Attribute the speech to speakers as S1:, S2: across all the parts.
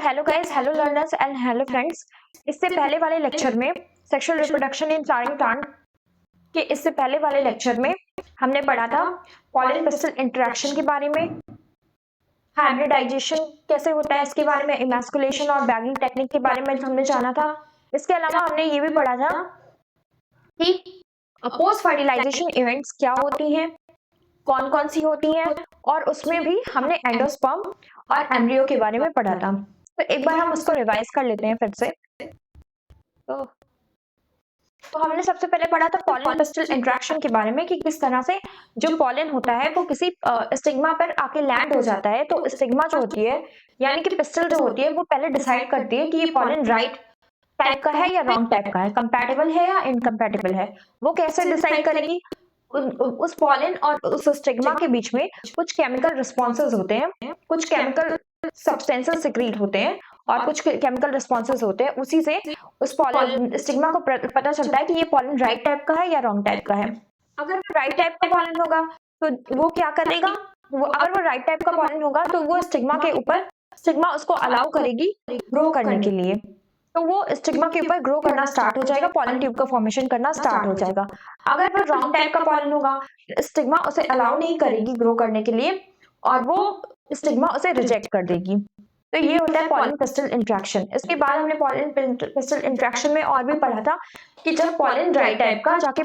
S1: Hello guys, hello learners and hello friends. इससे पहले वाले लेक्चर में sexual reproduction in flowering plant के इससे पहले वाले लेक्चर में हमने पढ़ा था पॉलन पिस्टल इंटरेक्शन के बारे में, हाइब्रिडाइजेशन कैसे होता है इसके बारे में, इमैस्कुलेशन और बैगिंग टेक्निक के बारे में हमने जाना था। इसके अलावा हमने ये भी पढ़ा था कि पोस्ट फर्टिलाइजेशन इवेंट्स क्या होती हैं, कौन कौन सी होती हैं, और उसमें भी हमने एंडोस्पर्म और एम्ब्रियो के बारे में पढ़ा था। तो एक बार हम उसको रिवाइज कर लेते हैं फिर से। तो हमने सबसे पहले पढ़ा था पॉलन पिस्टल इंटरेक्शन के बारे में कि किस तरह से जो पॉलन होता है वो किसी स्टिग्मा पर आके लैंड हो जाता है। तो स्टिग्मा जो होती है यानी कि पिस्टल जो होती है वो पहले डिसाइड करती है कि ये पॉलन राइट टाइप का है या रॉन्ग टाइप का है, कंपैटिबल है या इनकम्पैटिबल है। वो कैसे डिसाइड करेगी? उस पॉलन और उस स्टिग्मा के बीच में कुछ केमिकल रिस्पॉन्सेज होते हैं, कुछ केमिकल सब्सटेंसेस सिक्रीट होते हैं और कुछ केमिकल रिस्पॉन्सेज होते हैं। उसी से उस पॉलन स्टिग्मा को पता चलता है कि ये पॉलन राइट टाइप का है या रॉन्ग टाइप का है। अगर वो राइट टाइप का पॉलन होगा तो वो क्या करेगा, अगर वो राइट टाइप का पॉलन होगा तो वो स्टिग्मा के ऊपर, स्टिग्मा उसको अलाउ करेगी ग्रो करने के लिए। तो वो स्टिग्मा के ऊपर ग्रो करना स्टार्ट हो जाएगा, पॉलन ट्यूब का फॉर्मेशन करना स्टार्ट हो जाएगा। अगर वो रॉन्ग टाइप का पॉलन होगा, स्टिग्मा उसे अलाउ नहीं करेगी ग्रो करने के लिए और वो स्टिग्मा उसे रिजेक्ट कर देगी। तो ये होता है पॉलन पिस्टल इंटरेक्शन। इसके बाद हमने पॉलन पिस्टल इंटरेक्शन में और भी पढ़ा था कि जब पॉलन राइट टाइप का जाके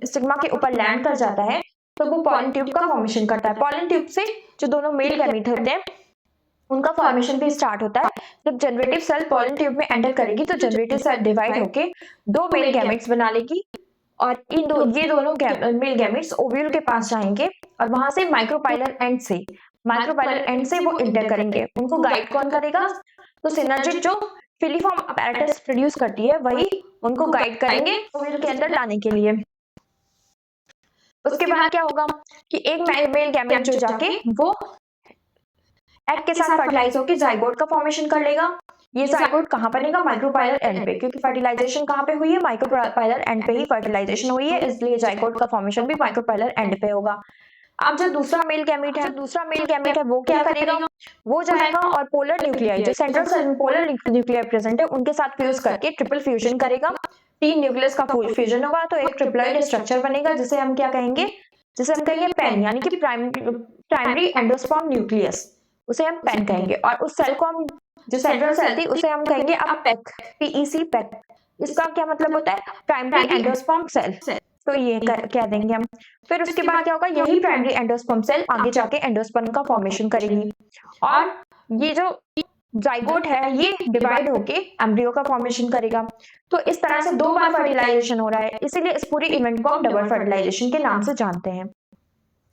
S1: स्टिग्मा के ऊपर लैंड कर जाता है तो वो पॉलन ट्यूब का फॉर्मेशन करता है। पॉलन ट्यूब से जो दोनों मेल गैमीट होते हैं उनका फॉर्मेशन भी स्टार्ट होता है। जब जनरेटिव सेल पॉलन ट्यूब में एंटर करेगी तो जनरेटिव सेल डिवाइड होके दो मेल गैमेट्स बना लेगी और ये दोनों मेल गैमेट्स ओव्यूल के पास जाएंगे और वहां से माइक्रोपाइलर एंड से वो इंटर करेंगे। उनको गाइड कौन करेगा? तो सिनर्जिड जो फिलीफॉर्म अपैरेटस प्रोड्यूस करती है वही उनको गाइड करेंगे ओव्यूल के अंदर लाने के लिए। उसके बाद क्या होगा कि एक मेल गैमेट जो जाके वो एग के साथ फर्टिलाइज होकर जाइगोट का फॉर्मेशन कर लेगा। ये जाइगोट कहाँ बनेगा? माइक्रोपाइलर एंड पे, क्योंकि फर्टिलाइजेशन कहाँ पे हुई है? माइक्रोपाइलर एंड पे ही फर्टिलाइजेशन हुई है, इसलिए जाइगोट का फॉर्मेशन भी माइक्रोपाइलर एंड पे होगा। अब जो दूसरा मेल गैमेट है वो क्या करेगा? वो जाएगा और पोलर न्यूक्लियाई जो सेंट्रल सेल में पोलर न्यूक्लियाई प्रेजेंट है उनके साथ फ्यूज करके ट्रिपल फ्यूजन करेगा। 3 न्यूक्लियस का फ्यूजन होगा तो एक ट्रिप्लॉइड स्ट्रक्चर बनेगा जिसे हम क्या कहेंगे? पेन, यानी कि प्राइमरी एंडोस्पर्म न्यूक्लियस, उसे हम पेन कहेंगे। और उस सेल को हम, जो सेंट्रल सेल थी, उसे हम कहेंगे अब पेक, PEC पेक। इसका क्या मतलब होता है? Primary endosperm cell. तो ये कह देंगे हम। फिर उसके बाद क्या होगा? यही प्राइमरी एंडोस्पर्म सेल आगे जाके एंडोस्पर्म का फॉर्मेशन करेगी और ये जो जाइगोट है ये डिवाइड होके एम्ब्रियो का फॉर्मेशन करेगा। तो इस तरह से 2 बार फर्टिलाइजेशन हो रहा है, इसीलिए इस पूरे इवेंट को हम डबल फर्टिलाइजेशन के नाम से जानते हैं।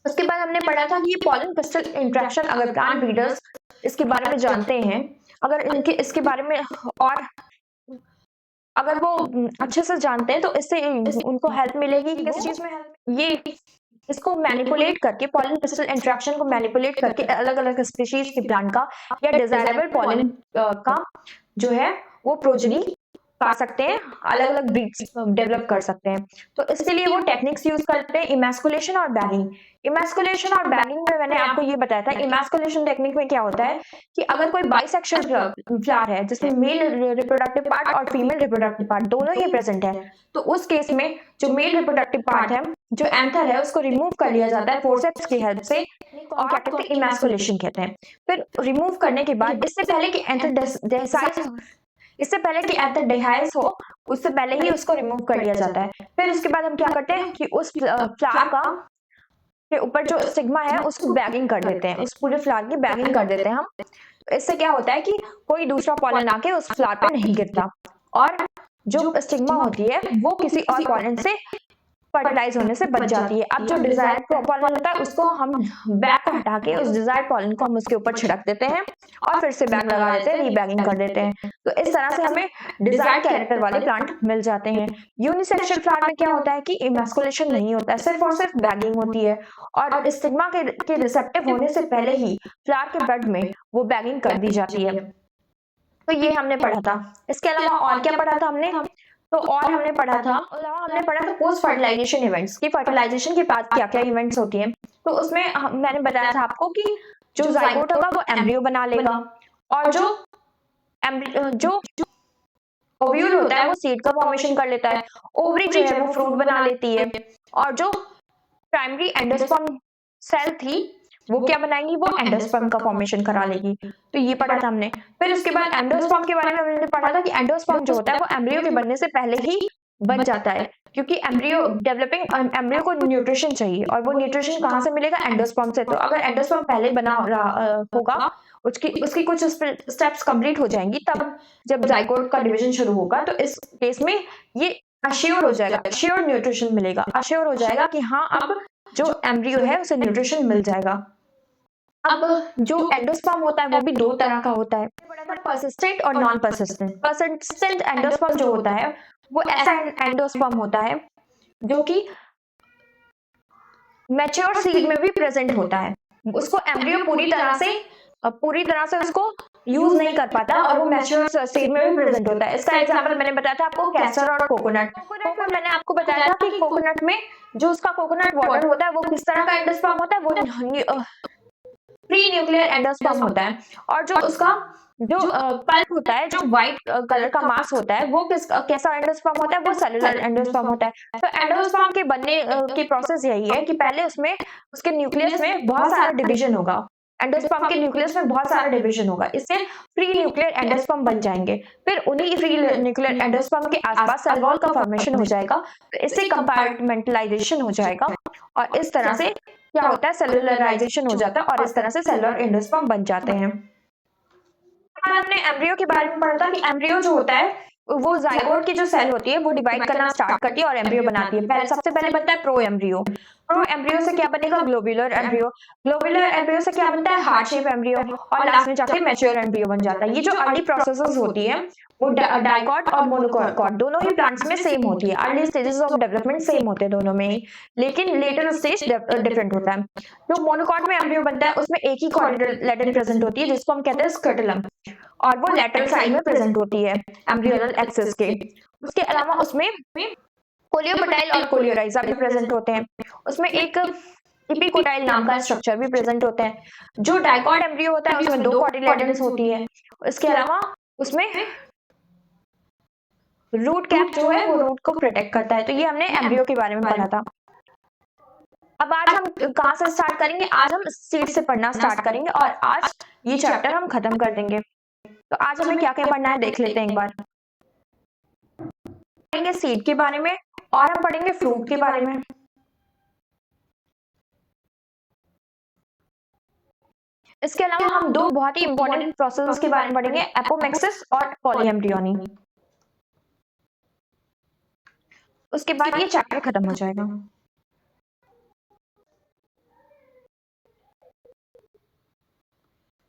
S1: उसके बाद हमने पढ़ा था कि पॉलन पिस्टल इंटरेक्शन, अगर प्लांट ब्रीडर्स इसके बारे में जानते हैं, अगर इनके इसके बारे में और अगर वो अच्छे से जानते हैं तो इससे उनको हेल्प मिलेगी। किस चीज में हेल्प? ये इसको मैनिपुलेट करके, पॉलन पिस्टल इंटरेक्शन को मैनिपुलेट करके अलग अलग स्पीशीज के प्लांट का या डिजायरेबल पॉलन का जो है वो प्रोजनी पा सकते हैं, अलग अलग ब्रीड्स डेवलप कर सकते हैं। तो इसके लिए वो टेक्निक्स यूज करते हैं, इमैस्कुलेशन और बैगिंग। इमैस्कुलेशन और बैगिंग में मैंने आपको ये बताया था। इमैस्कुलेशन टेक्निक में क्या होता है कि अगर कोई बाइसेक्सुअल फ्लावर है जिसमें मेल रिप्रोडक्टिव पार्ट और फीमेल रिप्रोडक्टिव पार्ट दोनों ही प्रेजेंट है, तो उस केस में जो मेल रिप्रोडक्टिव पार्ट है, जो एंथर है, उसको रिमूव कर लिया जाता है फोर्सेप्स की हेल्प से, और क्या कहते हैं? इमैस्कुलेशन कहते हैं। फिर रिमूव करने के बाद इससे पहले कि एंथर डिहाइज हो, उससे पहले ही उसको रिमूव कर लिया जाता है। फिर उसके बाद हम क्या करते हैं कि उस फ्लावर का के ऊपर जो स्टिग्मा है उसको बैगिंग कर देते हैं, उस पूरे फ्लावर की बैगिंग कर देते हैं हम। तो इससे क्या होता है कि कोई दूसरा पॉलन आके उस फ्लावर पे नहीं गिरता और जो स्टिग्मा होती है वो किसी और पॉलन से फर्टिलाइज होने से बच जाती है। अब जो डिजायर्ड पॉलन होता है उसको हम बैग को हटा के उस डिजायर्ड पॉलन को हम उसके ऊपर छिड़क देते हैं और फिर से बैग लगा देते हैं, रीबैगिंग कर देते हैं। तो इस तरह से हमें डिजायर्ड कैरेक्टर वाले प्लांट मिल जाते हैं। यूनिसेक्सुअल फ्लावर में क्या होता है कि इमैस्कुलेशन नहीं होता है, सिर्फ और सिर्फ बैगिंग होती है और स्टिग्मा के रिसेप्टिव होने से पहले ही फ्लावर के बड में वो बैगिंग कर दी जाती है। तो ये हमने पढ़ा था। इसके अलावा और क्या पढ़ा था हमने? तो और हमने पढ़ा था पोस्ट फर्टिलाइजेशन इवेंट्स की, फर्टिलाइजेशन के बाद क्या क्या इवेंट्स होती हैं। तो उसमें मैंने बताया था आपको कि जो जाइगोट होगा वो एम्ब्रियो बना लेगा और जो जो ओव्यूल होता है वो सीड का फॉर्मेशन कर लेता है, ओवरी जो है वो फ्रूट बना लेती है, और जो प्राइमरी एंडोस्पर्म सेल थी वो क्या बनाएंगी, वो एंडोस्पर्म का फॉर्मेशन करा लेगी। तो ये पढ़ा था हमने। फिर उसके बाद एंडोस्पर्म के बारे में हमने पढ़ा था कि एंडोस्पर्म जो होता है वो एम्ब्रियो के बनने से पहले ही बन जाता है, क्योंकि एम्ब्रियो डेवलपिंग एम्ब्रियो को न्यूट्रिशन चाहिए, और वो न्यूट्रिशन कहाँ से मिलेगा, एंडोस्पर्म से। तो अगर एंडोस्पर्म पहले बना होगा, उसकी कुछ स्टेप्स कंप्लीट हो जाएंगी, तब जब जाइगोट का डिवीजन शुरू होगा, तो इस केस में ये अश्योर हो जाएगा, अश्योर न्यूट्रिशन मिलेगा, अश्योर हो जाएगा कि हाँ अब जो एम्ब्रियो है उसे न्यूट्रिशन मिल जाएगा। अब जो एंडोस्पर्म होता है वो भी दो तरह का होता है, परसिस्टेंट और नॉन परसिस्टेंट। परसिस्टेंट एंडोस्पर्म जो होता है वो ऐसा एंडोस्पर्म होता है जो कि मैच्योर सीड में भी प्रेजेंट होता है, उसको एम्ब्रियो पूरी तरह से उसको यूज नहीं कर पाता, और वो मैच्योर सीड में भी प्रेजेंट होता है। इसका एग्जांपल मैंने बताया था आपको कैसर और कोकोनट। मैंने आपको बताया था कि कोकोनट में जो उसका कोकोनट वाटर होता है वो किस तरह का एंडोस्पर्म होता है, वो प्री न्यूक्लियर एंडोस्पर्म होता है, और जो उसका जो पल्प होता है, जो व्हाइट कलर का मास होता है, वो कैसा एंडोस्पर्म होता है, वो सेलुलर एंडोस्पर्म होता है। तो एंडोस्पर्म के बनने की प्रोसेस यही है कि पहले उसमें उसके न्यूक्लियस में बहुत सारा डिवीजन होगा, एंडोस्पर्म के न्यूक्लियस में बहुत सारा डिवीजन होगा, इससे फ्री न्यूक्लियर एंडोस्पर्म बन जाएंगे। फिर उन्हीं फ्री न्यूक्लियर एंडोस्पर्म के आसपास सेल वॉल का फॉर्मेशन हो जाएगा, तो इससे कंपार्टमेंटलाइजेशन हो जाएगा, और इस तरह से क्या होता है, सेलुलराइजेशन हो जाता है, और इस तरह से सेलुलर एंडोस्पर्म बन जाते हैं। हमने एम्ब्रियो के बारे में पढ़ा था कि एम्ब्रियो जो होता है वो जाइगोट की जो सेल होती है वो डिवाइड करना स्टार्ट करती है और एम्ब्रियो बनाती है। पहले सबसे पहले बनता है प्रो एम्ब्रियो। प्रो एम्ब्रियो से क्या बनेगा, ग्लोब्यूलर एम्ब्रियो। ग्लोब्यूलर एम्ब्रियो से क्या बनता है, हार्ट शेप एम्ब्रियो, और लास्ट में जाके मैच्योर एम्ब्रियो बन जाता है। ये जो अर्ली प्रोसेसेस होती है वो डाइकॉट और मोनोकॉट दोनों ही प्लांट्स में सेम होती है। Early stages of development same होते हैं दोनों में ही, लेकिन लेटर स्टेज डिफरेंट होता है। जो मोनोकॉट में एम्ब्रियो बनता है उसमें एक ही कॉटिलेडन प्रेजेंट होती है जिसको हम कहते हैं स्क्रटलम, और वो लेटरल साइड में प्रेजेंट होती है एम्ब्रियोनल एक्सिस के। उसके अलावा उसमें कोलियोपटाइल और कोलियोराइजा भी प्रेजेंट होते हैं। उसमें एक एपिकोटाइल नाम का स्ट्रक्चर भी प्रेजेंट होता है। जो डाइकॉट एम्ब्रियो होता है उसमें दो कॉटिलेडन्स होती है। इसके अलावा उसमें रूट कैप जो है वो रूट को प्रोटेक्ट करता है। तो ये हमने एम्ब्रियो के बारे में पढ़ा था। अब आज हम कहाँ से स्टार्ट करेंगे, आज हम सीड से पढ़ना स्टार्ट करेंगे, और आज ये चैप्टर हम खत्म कर देंगे। तो आज हमें क्या क्या पढ़ना है देख लेते हैं एक बार। पढ़ेंगे सीड के बारे में, और हम पढ़ेंगे फ्रूट के बारे में। इसके अलावा हम दो बहुत ही इंपॉर्टेंट प्रोसेस के बारे में पढ़ेंगे, एपोमेक्सिस और पॉलीएम्ब्रियोनी। उसके बाद ये चैप्टर खत्म हो जाएगा।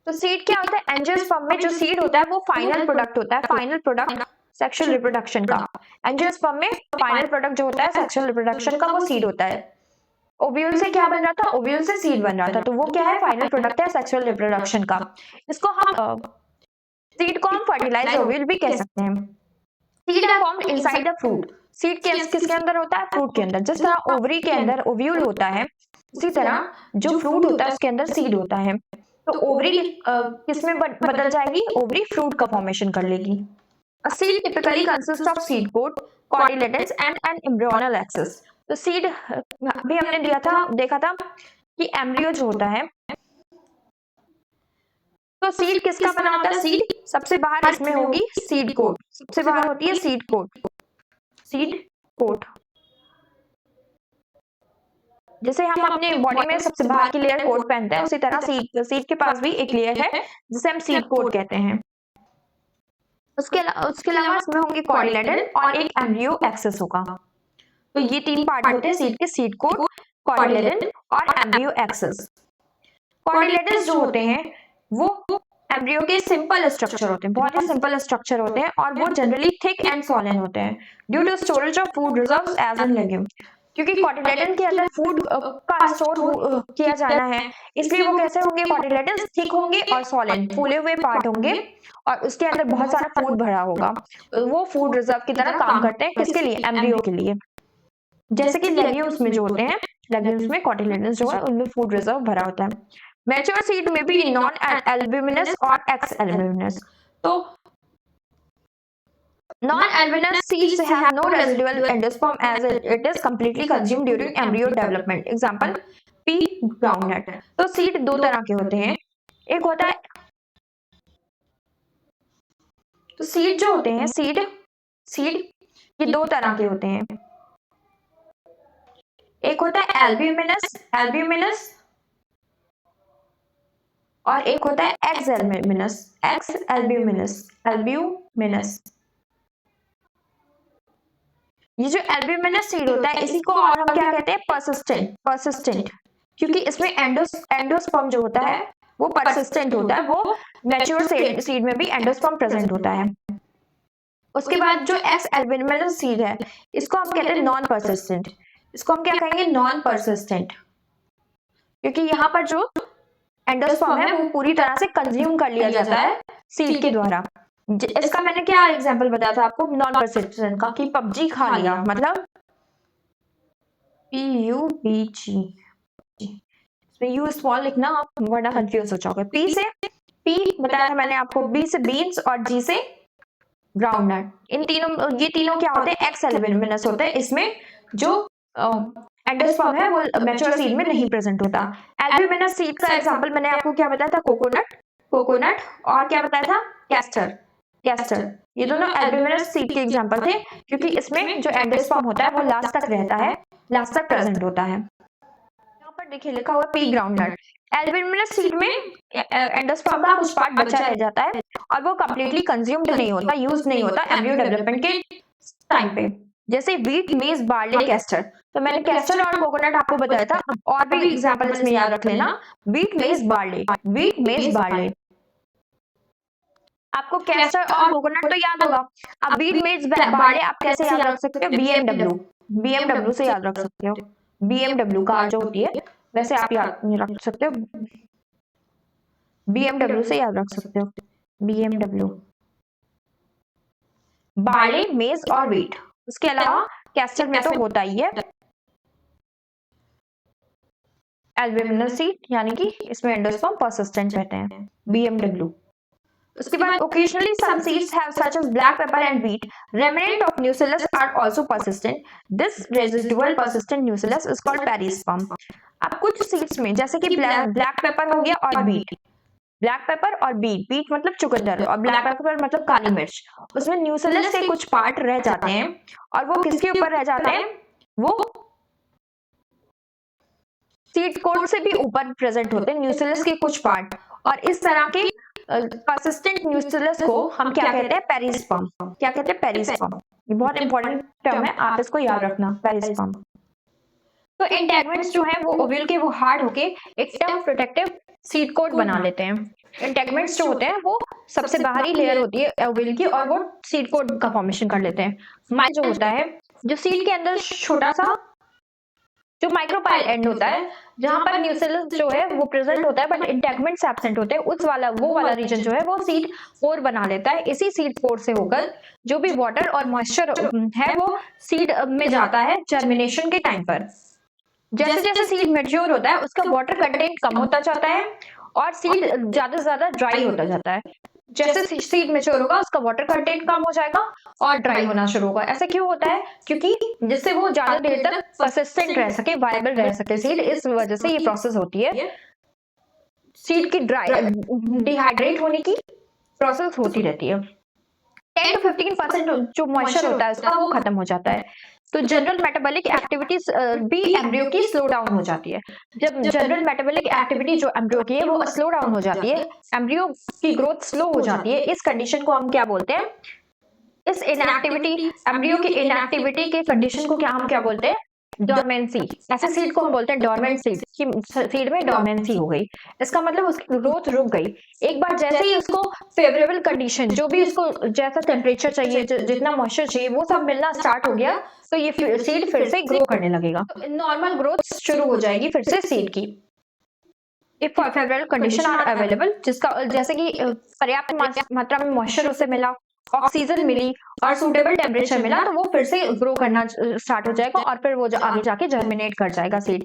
S1: तो सीड क्या होता है, एंजियोस्पर्म में जो सीड होता है वो फाइनल प्रोडक्ट होता है, फाइनल प्रोडक्ट सेक्सुअल रिप्रोडक्शन का। एंजियोस्पर्म में फाइनल प्रोडक्ट जो होता है सेक्सुअल रिप्रोडक्शन का वो सीड होता है। ओव्यूल से क्या बन रहा था, ओव्यूल से सीड बन रहा था, तो वो क्या है, फाइनल प्रोडक्ट है सेक्सुअल रिप्रोडक्शन का। इसको हम सीड को हम फर्टिलाइज्ड ओव्यूल भी कह सकते हैं। Seed are formed inside the fruit. Seed किसके अंदर होता है, फ्रूट के अंदर। जिस तरह ओवरी के अंदर ओव्यूल होता है, उसी तरह जो फ्रूट होता है उसके अंदर सीड होता है। तो ओवरी किसमें बदल जाएगी, ओवरी फ्रूट का फॉर्मेशन कर लेगी। A seed typically consists of seed coat, cotyledons and an embryonal axis. तो सीड भी हमने देखा था कि एम्ब्रियो जो होता है, तो सीड किसका बना होता है, सीड सबसे बाहर इसमें होगी सीड कोट, सबसे बाहर होती है सीड कोट। सीड कोट जैसे हम अपने बॉडी में सबसे बाहर की लेयर कोट पहनते हैं, उसी तरह सीड के पास भी एक लेयर है जिसे हम सीड कोट कहते हैं। उसके अलावा इसमें होंगे कॉटिलेडन और एक एम्ब्रियो एक्सिस होगा। तो ये तीन पार्ट होते हैं सीड के, सीड कोट, कॉटिलेडन और एम्ब्रियो एक्सिस। कॉटिलेडन्स जो होते हैं वो एम्ब्रियो के सिंपल स्ट्रक्चर होते हैं, बहुत ही सिंपल स्ट्रक्चर होते हैं, और वो जनरली थिक एंड सॉलिड होते हैं due to storage of food reserves as an legume. क्योंकि कॉटिलेडन के अंदर फूड का स्टोर किया जाना है, इसलिए वो कैसे होंगे, कॉटिलेडन्स थिक होंगे और सॉलिड फूले हुए पार्ट होंगे, और उसके अंदर बहुत सारा फूड भरा होगा। वो फूड रिजर्व की तरह काम करते हैं, किसके लिए, एम्ब्रियो के लिए। जैसे कि लेग्यूम्स में जो होते हैं, लेग्यूम्स में कॉटिलेडन्स जो है उनमें फूड रिजर्व भरा होता है। मैच्योर सीड में भी नॉन एल्ब्यूमिनस और एक्स एल्ब्यूमिनस। तो Non-albuminous seeds have no residual endosperm as it is completely consumed during embryo development. Example, pea, groundnut. तो सीड दो तरह के होते हैं, एक होता है, तो सीड जो होते हैं, सीड ये दो तरह के होते हैं, एक होता है एल्ब्यूमिनस और एक होता है एक्स एल्ब्यूमिनस। ये जो एल्ब्यूमिनस सीड होता है इसी को और हम क्या कहते हैं, परसिस्टेंट, क्योंकि इसमें एंडोस्पर्म जो होता है वो परसिस्टेंट होता है, वो मैच्योर सीड में भी एंडोस्पर्म प्रेजेंट होता है। उसके बाद जो एक्स एल्ब्यूमिनस सीड है इसको हम कहते हैं नॉन परसिस्टेंट, इसको हम क्या कहेंगे, नॉन परसिस्टेंट, क्योंकि यहाँ पर जो एंडोस्पर्म है वो पूरी तरह से कंज्यूम कर लिया जाता है सीड के द्वारा। इसका मैंने क्या एग्जांपल बताया था आपको नॉन परसिस्टेंट का, कि पबजी खा लिया, मतलब PUBG, इसमें यू स्मॉल लिखना, आप वरना कंफ्यूज हो जाओगे। पी बताया था मैंने आपको, बी से बीन्स और जी से ग्राउंडनट। ये तीनों क्या होते हैं, एक्स एल्ब्यूमिनस होते हैं। इसमें जो एंडोस्पर्म है वो मैच्योर सीड में नहीं प्रेजेंट होता। एल्ब्यूमिनस सीड का एग्जांपल मैंने आपको क्या बताया था, कोकोनट और क्या बताया था, कैस्टर। ये दोनों एल्ब्यूमिनस सीड के एग्जांपल थे, क्योंकि इसमें जो एंडोस्पर्म होता है वो लास्ट तक रहता है, लास्ट तक प्रेजेंट होता है। यहाँ पर देखिए लिखा हुआ पी ग्राउंडनट। एल्ब्यूमिनस सीड में एंडोस्पर्म का कुछ पार्ट बचा रह जाता है और वो कंप्लीटली कंज्यूम्ड नहीं होता, यूज नहीं होता एम्ब्रियो डेवलपमेंट के टाइम पे, जैसे वीट, मेज, बार्ले, कैस्टर। तो मैंने कैस्टर और कोकोनट आपको बताया था, और भी एग्जांपल इसमें याद रख लेना, वीट, मेज, बार्ले। आपको कैस्टर और कोकोनट तो याद होगा, अब वीट, मेज, बार्ले आप कैसे याद रख सकते हो, बीएमडब्ल्यू से याद रख सकते हो, बीएमडब्ल्यू कार जो होती है वैसे आप याद रख सकते हो, बीएमडब्ल्यू से याद रख सकते हो, बीएमडब्ल्यू, बार्ले, मेज और वीट। उसके अलावा कैस्टर में तो होता ही है एल्ब्यूमिनस सीड, यानी कि इसमें एंडोस्पर्म परसिस्टेंट रहते हैं, बीएमडब्ल्यू। उसके बाद occasionally some seeds have such as black pepper and wheat. Remnant of nucellus are also persistent. This residual persistent nucellus is called perisperm. अब कुछ सीड्स में जैसे कि ब्लैक पेपर हो गया और बीट, ब्लैक पेपर और बीट मतलब चुकंदर और ब्लैक पेपर मतलब काली मिर्च, उसमें न्यूसेलस के कुछ पार्ट रह जाते हैं और वो किसके ऊपर रह जाते हैं, वो सीड कोट से भी ऊपर प्रेजेंट होते हैं न्यूसेलस के कुछ पार्ट, और इस तरह के परसिस्टेंट न्यूसेलस को हम क्या कहते हैं, पेरिस्पर्म। क्या कहते हैं, पेरिस्पर्म। ये बहुत इंपॉर्टेंट टर्म है, आप इसको याद रखना, पेरिस्पर्म। तो इंटेगमेंट्स जो है वो ओव्यूल के वो हार्ड होके एक टफ प्रोटेक्टिव सीड कोट बना लेते हैं। इंटेगमेंट्स जो होते हैं वो सबसे बाहरी लेयर होती है ओव्यूल की और वो सीड कोट का फॉर्मेशन कर लेते हैं। माइक्रो जो होता है, जो सीड के अंदर छोटा सा जो माइक्रोपाइल एंड होता है जहां पर न्यूसेलस जो है वो प्रेजेंट होता है बट इंटेगमेंट्स एब्सेंट होते हैं, उस वाला रीजन जो है वो सीड पोर बना लेता है। इसी सीड पोर से होकर जो भी वाटर और मॉइस्चर है वो सीड में जाता है जर्मिनेशन के टाइम पर। जैसे जैसे सीड मैच्योर होता है उसका वाटर कंटेंट कम होता जाता है और सीड ज्यादा से ज्यादा ड्राई होता जाता है। जैसे सीड मैच्योर होगा उसका वाटर कंटेंट कम हो जाएगा और ड्राई होना शुरू होगा। ऐसा क्यों होता है? क्योंकि जिससे वो ज्यादा देर तक परसिस्टेंट रह सके, वायबल रह सके सीड, इस वजह से ये प्रोसेस होती है। सीड की डिहाइड्रेट होने की प्रोसेस होती रहती है। 10 to 15% जो मॉइस्चर होता है उसका वो खत्म हो जाता है, तो जनरल मेटाबॉलिक एक्टिविटीज भी एम्ब्रियो की स्लो डाउन हो जाती है। जब जनरल मेटाबॉलिक एक्टिविटी जो एम्ब्रियो की है वो स्लो डाउन हो जाती है, एम्ब्रियो की ग्रोथ स्लो हो जाती है, इस कंडीशन को हम क्या बोलते हैं? इस इनएक्टिविटी, एम्ब्रियो की इनएक्टिविटी के कंडीशन को क्या हम क्या बोलते हैं? डोरमेंसी। ऐसे सीड को हम बोलते हैं डोरमेंट सीड, कि सीड में डोरमेंसी हो गई, इसका मतलब उसकी ग्रोथ रुक गई। एक बार जैसे ही उसको फेवरेबल कंडीशन, जो भी उसको जैसा टेम्परेचर चाहिए, जितना मॉइस्चर चाहिए वो सब मिलना स्टार्ट हो गया, तो ये सीड फिर से ग्रो करने लगेगा, नॉर्मल ग्रोथ शुरू हो जाएगी फिर से सीड की। If favourable condition are available, जिसका जैसे कि पर्याप्त मात्रा में मॉइस्चर उसे मिला, ऑक्सीजन मिली और सूटेबल टेम्परेचर मिला, तो वो फिर से ग्रो करना स्टार्ट हो जाएगा और फिर वो आगे जाके जर्मिनेट कर जाएगा सीड।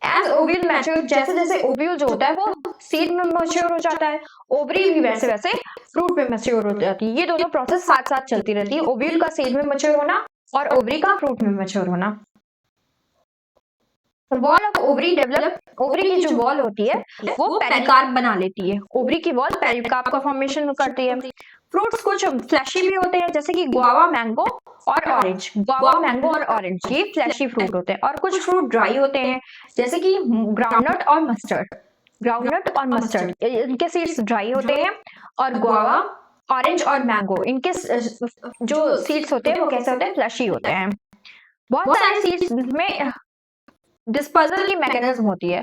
S1: एज ओव्यूल मैच्योर, जैसे जैसे ओव्यूल जो होता है वो सीड में मैच्योर हो जाता है, ओवरी भी वैसे वैसे फ्रूट में मैच्योर हो जाती है। ये दोनों प्रोसेस साथ साथ चलती रहती है, ओव्यूल का सीड में मैच्योर होना और ओवरी का फ्रूट में मैच्योर होना। Wall of ovary develop, ovary की जो वॉल होती है वो पेरिकार्प बना लेती है, ओवरी की वॉल पेरिकार्प का फॉर्मेशन करती है। फ्रूट्स कुछ फ्लैशी भी होते हैं जैसे कि गुआवा, मैंगो और ऑरेंज। गुआवा, मैंगो और ऑरेंज ये फ्लैशी फ्रूट होते हैं, और कुछ फ्रूट ड्राई होते हैं जैसे कि ग्राउंडनट और मस्टर्ड। ग्राउंडनट और मस्टर्ड इनके सीड्स ड्राई होते हैं, और गुआवा, ऑरेंज और मैंगो इनके जो सीड्स होते हैं वो कैसे होते हैं, फ्लैशी होते हैं। बहुत सारे सीड्स में डिस्पर्सल की मैकेनिज्म होती है,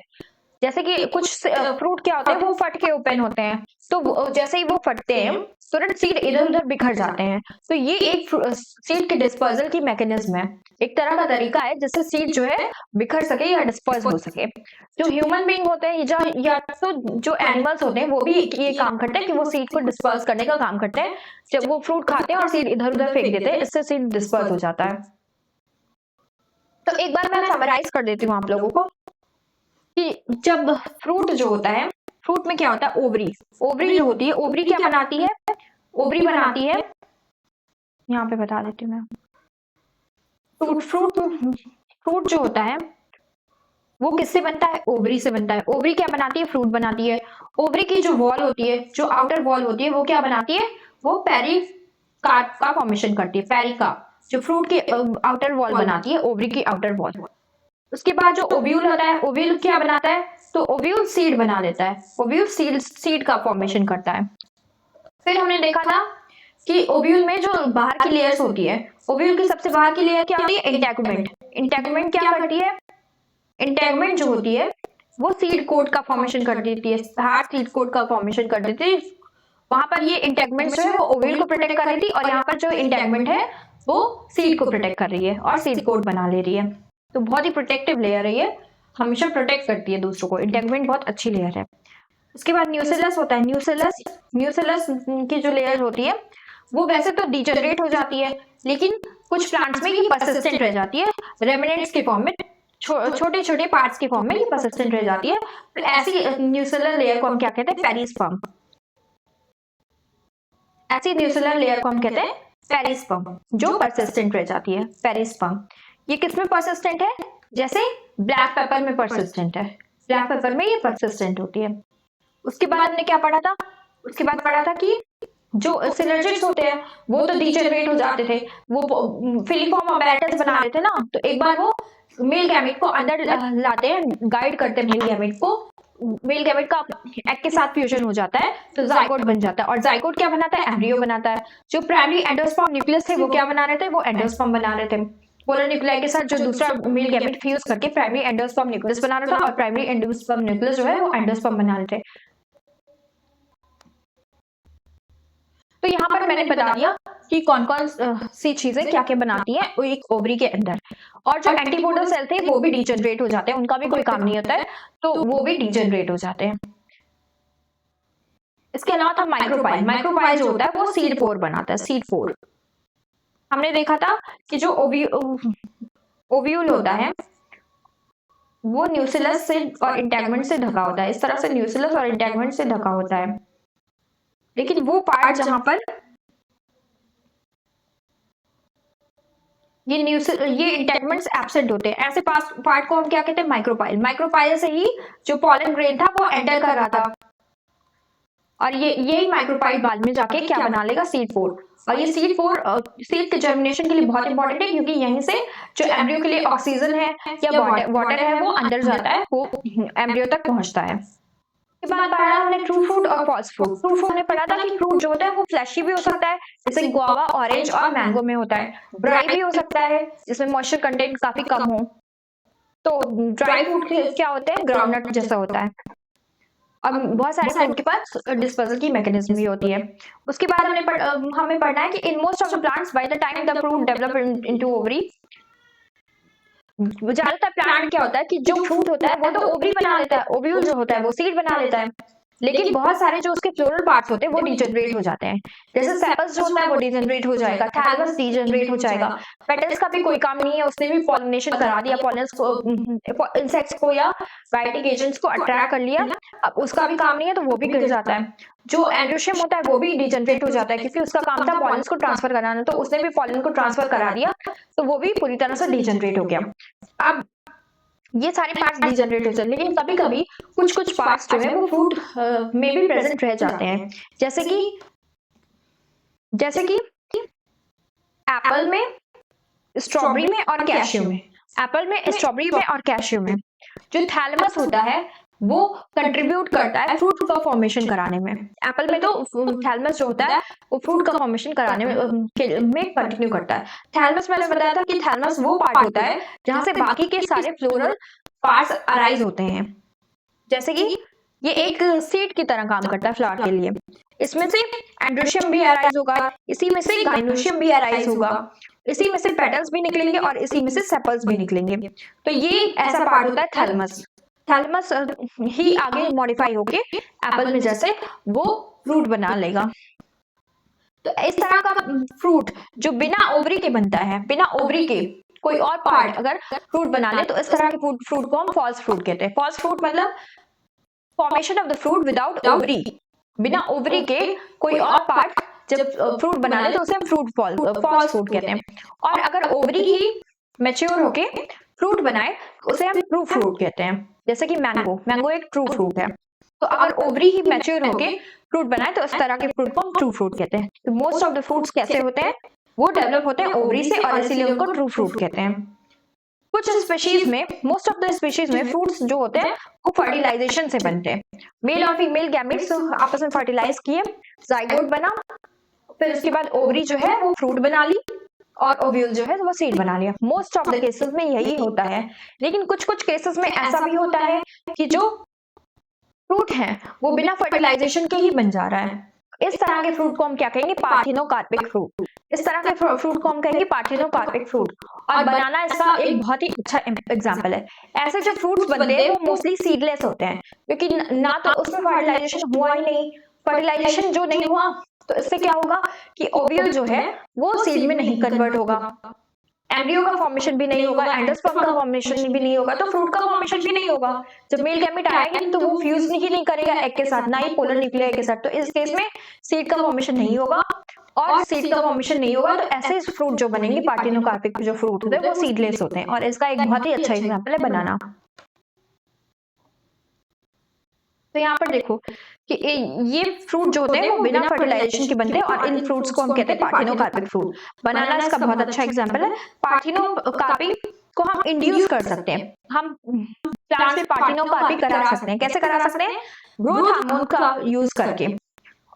S1: जैसे कि कुछ फ्रूट क्या होते हैं वो फट के ओपन होते हैं, तो जैसे ही वो फटते हैं तुरंत सीड इधर उधर बिखर जाते हैं, तो ये एक सीड के डिस्पर्सल की मैकेनिज्म है, एक तरह का तरीका है जिससे सीड जो है बिखर सके या डिस्पर्स हो सके। जो ह्यूमन बीइंग होते हैं या तो जो एनिमल्स होते हैं वो भी ये काम करते हैं कि वो सीड को डिस्पर्स करने का काम करते हैं, जब वो फ्रूट खाते हैं और सीड इधर उधर फेंक देते हैं, इससे सीड डिस्पर्स हो जाता है। तो एक बार मैं समराइज कर देती हूँ आप लोगों को कि जब फ्रूट जो होता है, फ्रूट में क्या होता है, ओवरी, ओवरी जो होती है, ओवरी क्या बनाती है, ओवरी बनाती है, यहाँ पे बता देती हूँ मैं, फ्रूट जो होता है वो किससे बनता है, ओवरी से बनता है। ओवरी क्या बनाती है, फ्रूट बनाती है। ओवरी की जो वॉल होती है, जो आउटर वॉल होती है वो क्या बनाती है, वो पेरिकार्प का फॉर्मेशन करती है, पेरिका जो फ्रूट की आउटर वॉल बनाती है, ओवरी की आउटर वॉल। उसके बाद जो ओव्यूल होता है, ओव्यूल क्या बनाता है, तो ओव्यूल सीड बना देता है, ओव्यूल सीड का फॉर्मेशन करता है। फिर हमने देखा था कि ओव्यूल में जो बाहर की लेयर्स होती है, ओव्यूल की सबसे बाहर की लेयर क्या होती है, इंटेगुमेंट। इंटेगुमेंट क्या करती है, इंटेगुमेंट जो होती है वो सीड कोट का फॉर्मेशन कर देती है, हार्ड सीड कोट का फॉर्मेशन कर देती है। वहां पर ये इंटेगमेंट जो है वो ओव्यूल को प्रोटेक्ट कर रही थी, और यहाँ पर जो इंटेगमेंट है वो सीड को प्रोटेक्ट कर रही है और सीड कोट बना ले रही है। तो बहुत ही प्रोटेक्टिव लेयर है ये, हमेशा प्रोटेक्ट करती है दूसरों को, इंटेगमेंट बहुत अच्छी लेयर है। उसके बाद न्यूसेलस होता है, न्यूसेलस की जो लेयर होती है वो वैसे तो डिजनरेट हो जाती है, लेकिन कुछ प्लांट्स में ये परसिस्टेंट रह जाती है, रेमिनेंट्स के फॉर्म में, छोटे छोटे पार्ट्स के फॉर्म में ये परसिस्टेंट रह जाती है। तो ऐसी न्यूसेलर लेयर को हम क्या कहते हैं, पेरिस्पर्म। ऐसी न्यूसेलर लेयर को हम कहते हैं पेरिस्पर्म, जो परसिस्टेंट रह जाती है, पेरिस्पर्म। ये किस में परसिस्टेंट है, जैसे ब्लैक पेपर में परसिस्टेंट है, ब्लैक पेपर में ये परसिस्टेंट होती है। उसके बाद हमने क्या पढ़ा था, उसके बाद पढ़ा था कि जो सिनर्जिड्स होते हैं वो तो डिजेनरेट हो जाते थे, वो फिलीफॉर्म अपैरेटस बना लेते ना, तो एक बार वो मेल गैमेट को अंदर लाते हैं, गाइड करते हैं मेल गैमेट को, मेल गैमेट का एग के साथ फ्यूजन हो जाता है तो जाइगोट बन जाता है, और जाइगोट क्या बनाता है, एम्ब्रियो बनाता है। जो प्राइमरी एंडोस्पर्म न्यूक्लियस थे वो क्या बना रहे थे, वो एंडोस्पर्म बना रहे थे, पोलर न्यूक्लियाई के साथ जो दूसरा मेल गैमेट फ्यूज करके प्राइमरी एंडोस्पर्म न्यूक्लियस बना रहा था, और प्राइमरी एंडोस्पर्म न्यूक्लियस जो है वो एंडोस्पर्म बना रहे थे। तो यहाँ पर मैंने बता दिया कि कौन कौन सी चीजें क्या क्या बनाती हैं वो एक ओवरी के अंदर, और जो एंटीपोडल सेल थे वो भी डिजेनरेट हो जाते हैं, उनका भी कोई काम नहीं होता है, तो वो भी डिजेनरेट हो जाते हैं। इसके अलावा था माइक्रोपाइल, माइक्रोपाइल जो होता है वो सीड पोर बनाता है, सीड पोर। हमने देखा था कि जो ओव्यूल होता है वो न्यूसेलस से और इंटेगमेंट से ढका होता है, इस तरह से न्यूसेलस और इंटेगमेंट से ढका होता है, लेकिन वो पार्ट जहां पर ये इंटेगमेंट्स एब्सेंट होते हैं, ऐसे पार्ट को हम क्या कहते हैं, माइक्रोपाइल। माइक्रोपाइल से ही जो पॉलन ग्रेन था वो एंटर कर रहा था, और यही माइक्रोपाइल बाद में जाके क्या बना लेगा, सीड पोर। और ये सीड पोर सीड के जर्मिनेशन के लिए बहुत इंपॉर्टेंट है, क्योंकि यहीं से जो एम्ब्रियो के लिए ऑक्सीजन है या वाटर है वो अंदर जाता है, वो एम्ब्रियो तक पहुंचता है। के बाद पढ़ा हमने ट्रू फ्रूट और फॉल्स फ्रूट। ट्रू फ्रूट ने पढ़ा था कि फ्रूट जो होता है वो फ्लैशी भी हो सकता है, जैसे गुआवा, ऑरेंज और मैंगो में होता है, ड्राई भी हो सकता है जिसमें मॉइस्चर कंटेंट काफी कम हो। तो ड्राई फ्रूट क्या होते हैं, ग्राउंडनट जैसा होता है, और बहुत सारे फ्रूट के पास डिस्पर्सल की मैकेनिज्म भी होती है। उसके बाद हमें पढ़ना है कि in most of the plants by the time the fruit develop into ovary, ज्यादातर प्लांट क्या होता है कि जो फ्रूट होता है वो तो ओवरी बना लेता है, ओव्यूल जो होता है वो सीड बना लेता है, लेकिन बहुत सारे जो उसके फ्लोरल पार्ट्स होते हैं वो डिजनरेट हो जाते हैं। जैसे सेपल्स जो होता है वो डिजनरेट हो जाएगा, थैलमस डिजनरेट हो जाएगा। पेटल्स का भी कोई काम नहीं है, उसने भी पॉलिनेशन करा दिया, पॉलिनेस को, इंसेक्ट्स को या बायोटिक एजेंट्स को अट्रैक्ट कर लिया, अब उसका भी काम नहीं है तो वो भी गिर जाता है। जो एंड्रोशियम होता है वो भी डिजनरेट हो जाता है, क्योंकि उसका काम था पॉलिन्स को ट्रांसफर कराना, तो उसने भी पॉलिन को ट्रांसफर करा दिया, तो वो भी पूरी तरह से डिजनरेट हो गया। अब ये सारे पार्ट्स डिजनरेट हो जाते हैं, लेकिन कभी कभी कुछ कुछ पार्ट्स जो है वो फ्रूट में भी प्रेजेंट रह जाते हैं, जैसे कि एप्पल में, स्ट्रॉबेरी में और कैश्यू में। एप्पल में, स्ट्रॉबेरी में और कैश्यू में जो थैलेमस होता है वो कंट्रीब्यूट करता है फ्रूट का फॉर्मेशन कराने में। एप्पल में तो थैलेमस जो होता है वो फ्रूट का फॉर्मेशन कराने में कंटिन्यू करता है। थैलेमस मैंने बताया था कि थैलेमस वो पार्ट होता है जहां से बाकी के सारे फ्लोरल पार्ट्स अराइज होते हैं। जैसे कि ये एक सीड की तरह काम करता है फ्लावर के लिए। इसमें से एंड्रोशियम भी अराइज होगा, इसी में से गाइनोशियम भी अराइज होगा, इसी में से पेटल्स भी निकलेंगे और इसी में से सेपल्स भी निकलेंगे। तो ये ऐसा पार्ट होता है थैलेमस। थैलेमस ही आगे मॉडिफाई होके एप्पल में जैसे वो फ्रूट बना लेगा। तो इस तरह का फ्रूट जो बिना ओवरी के बनता है, बिना ओवरी के कोई और पार्ट अगर फ्रूट बना ले तो इस तरह के फ्रूट को हम फॉल्स फ्रूट कहते हैं। फॉल्स फ्रूट मतलब formation of the fruit without ovary, बिना ओवरी के कोई और पार्ट जब फ्रूट बना ले तो उसे हम फॉल्स फ्रूट कहते हैं। और अगर ओवरी ही मैच्योर होके फ्रूट बनाए उसे हम ट्रू फ्रूट कहते हैं। जैसे कि मैंगो एक ट्रू फ्रूट है, तो अगर ओवरी ही मैच्योर होके फ्रूट बनाए तो इस तरह के फ्रूट को हम ट्रू फ्रूट कहते हैं। तो मोस्ट ऑफ द फ्रूट्स कैसे होते हैं, वो डेवलप होते हैं ओवरी से और इसीलिए उनको ट्रू फ्रूट कहते हैं। कुछ स्पीशीज में, मोस्ट ऑफ द स्पीशीज में फ्रूट्स जो होते हैं वो फर्टिलाइजेशन से बनते हैं। मेल और फीमेल गैमेट्स आपस में फर्टिलाइज किए, जाइगोट बना, फिर उसके बाद ओवरी जो है वो फ्रूट बना ली और ओव्यूल जो है वो सीड बना लिया। मोस्ट ऑफ द केसेस में यही होता है, लेकिन कुछ कुछ केसेस में ऐसा भी होता है कि जो फ्रूट है वो बिना फर्टिलाइजेशन के ही बन जा रहा है। इस तरह के फ्रूट को हम क्या कहेंगे, पार्थिनोकार्पिक फ्रूट। इस तरह के फ्रूट को हम कहेंगे पार्थिनोकार्पिक फ्रूट। और बनाना इसका एक बहुत ही अच्छा एग्जांपल है। ऐसे जो फ्रूट्स बनते हैं वो मोस्टली सीडलेस होते हैं, क्योंकि ना तो उसमें फर्टिलाइजेशन हुआ ही नहीं। फर्टिलाइजेशन जो नहीं हुआ तो इससे क्या होगा कि ओव्यूल जो है वो सीड में नहीं कन्वर्ट होगा, एम्ब्रियो का फॉर्मेशन भी नहीं होगा, एंडोस्पर्म का फॉर्मेशन भी नहीं होगा, तो फ्रूट का फॉर्मेशन भी नहीं होगा। जब मेल गैमेट आएगा तो वो फ्यूज ही नहीं करेगा एग के साथ, ना ही पोलर न्यूक्लियर के साथ। तो इस केस में सीड का फॉर्मेशन नहीं होगा, और सीड का फॉर्मेशन नहीं होगा तो ऐसे फ्रूट जो बनेंगे पार्थिनोकार्पिक जो फ्रूट होते हैं वो सीडलेस होते हैं। और इसका एक बहुत ही अच्छा एग्जांपल है बनाना। तो यहाँ पर देखो कि ये फ्रूट जो होते हैं वो बिना फर्टिलाइजेशन के बनते हैं और इन फ्रूट्स को हम कहते हैं पार्थिनोकार्पिक फ्रूट। बनाना इसका बहुत अच्छा एग्जांपल है। पार्थिनोकार्पिक को हम इंड्यूस कर सकते हैं, हम प्लांट से पार्थिनोकार्पिक करा सकते हैं। कैसे करा सकते हैं, ग्रोथ हार्मोन का यूज करके।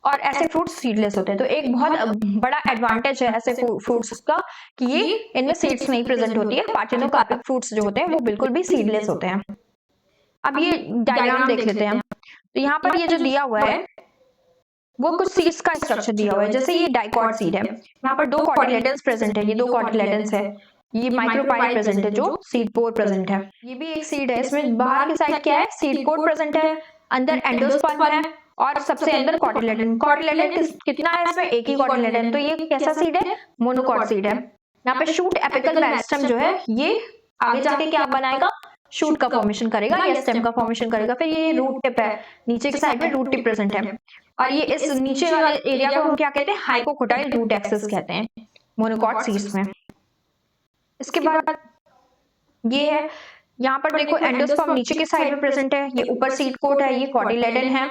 S1: और ऐसे फ्रूट्स सीडलेस होते हैं। तो एक बहुत बड़ा एडवांटेज है ऐसे फ्रूट्स का कि ये इनमें सीड्स नहीं प्रेजेंट होती है। पार्थिनोकार्पिक फ्रूट्स जो होते हैं वो बिल्कुल भी सीडलेस होते हैं। अब ये डायग्राम देख लेते हैं। तो यहाँ पर ये जो दिया हुआ है वो कुछ सीड्स का स्ट्रक्चर दिया हुआ है। जैसे ये डाइकॉट सीड है, यहाँ पर 2 कॉटिलेडन्स प्रेजेंट है, ये 2 कॉटिलेडन्स है, ये माइक्रोपाइल प्रेजेंट है जो सीड पोर प्रेजेंट है। ये भी एक सीड है, इसमें बाहर की साइड क्या है, सीड कोट प्रेजेंट है, अंदर एंडोस्पर्म है और सबसे अंदर कॉटिलेडन। कॉटिलेडन कितना है इसमें, एक ही कॉटिलेडन। तो ये कैसा सीड है, मोनोकॉट सीड है। यहाँ पे शूट एपिकल मेरिस्टेम जो है ये आगे जाके क्या बनाएगा, शूट का फॉर्मेशन करेगा या स्टेम का फॉर्मेशन करेगा। फिर ये रूट टिप है, नीचे की साइड में रूट टिप प्रेजेंट है। और ये इस नीचे वाले एरिया को हम क्या कहते हैं, हाइपोकोटाइल रूट एक्सिस कहते हैं मोनोकॉट सीड्स में। इसके बाद ये है, यहाँ पर देखो एंडोस्पर्म नीचे की साइड में प्रेजेंट है, ये ऊपर सीड कोट है, ये कॉटिलेडन है।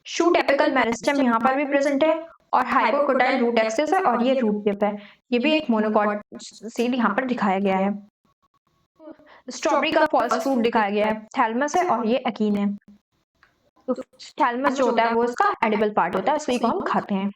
S1: शूट एपिकल मेरिस्टेम यहाँ पर भी प्रेजेंट है और हाइपोकोटाइल रूट एक्सिस है और ये रूट टिप है। ये भी एक मोनोकॉट सीड यहाँ पर दिखाया गया है। स्ट्रॉबेरी का फॉल्स फ्रूट दिखाया गया है, थैलेमस है और ये अकीन है। तो थैलेमस जो होता है वो इसका एडिबल पार्ट होता है, उसी को हम खाते हैं।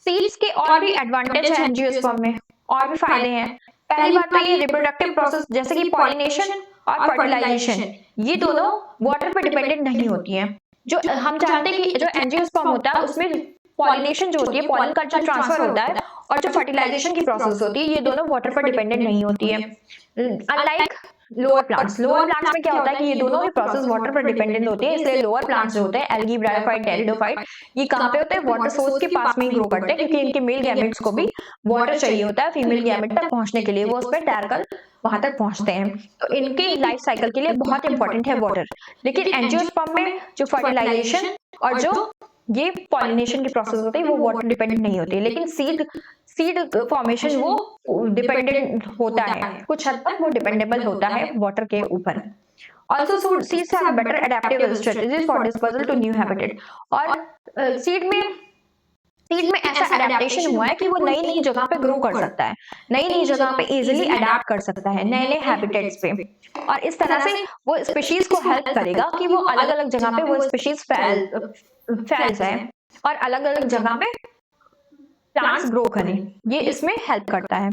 S1: सीड्स के और भी एडवांटेज है एंजियोस्पर्म में, और भी फायदे हैं। पहली बात तो ये रिप्रोडक्टिव प्रोसेस जैसे कि पॉलिनेशन और फर्टिलाइजेशन, ये दोनों वाटर पर डिपेंडेंट नहीं होती है। जो हम जानते हैं कि जो एंजियोस्पर्म होता है उसमें पॉलिनेशन जो होती है, पॉलन का जो ट्रांसफर होता है, और जो फर्टिलाइजेशन की प्रोसेस होती है, ये दोनों वाटर पर डिपेंडेंट नहीं होती है। अनलाइक लोअर प्लांट्स में क्या होता है कि ये दोनों ही प्रोसेस वाटर पर डिपेंडेंट होते हैं, इसलिए लोअर प्लांट्स जो होते हैं एल्गी, ब्रायोफाइट, टेरिडोफाइट, ये कहाँ पे होते हैं? वाटर सोर्स के पास में ही ग्रो करते हैं, क्योंकि इनके मेल गैमेट्स को भी वाटर चाहिए होता है फीमेल गैमेट तक पहुंचने के लिए, वो उसमें तैरकर वहां तक पहुंचते हैं। तो इनके लाइफ साइकिल के लिए बहुत इंपॉर्टेंट है वाटर। लेकिन एंजियोस्पर्म में जो फर्टिलाइजेशन और जो ये पॉलिनेशन की प्रोसेस होती है वो वाटर डिपेंडेंट नहीं होती, लेकिन सीड फॉर्मेशन वो डिपेंडेंट होता है, कुछ हद तक वो डिपेंडेबल होता है वाटर के ऊपर। Also, seeds have better adaptive strategies for dispersal to new habitat। और सीड में ऐसा अडेप्टेशन हुआ है कि वो नई नई जगह पे ग्रो कर सकता है, नई नई जगह पे इजीली अडेप्ट कर सकता है, नए नए हैबिटेट्स पे, और इस तरह से वो स्पीशीज को हेल्प करेगा कि वो अलग अलग जगह पे वो स्पीशीज फैल जाए और अलग अलग जगह पे प्लांट्स ग्रो करें, ये इसमें हेल्प करता है।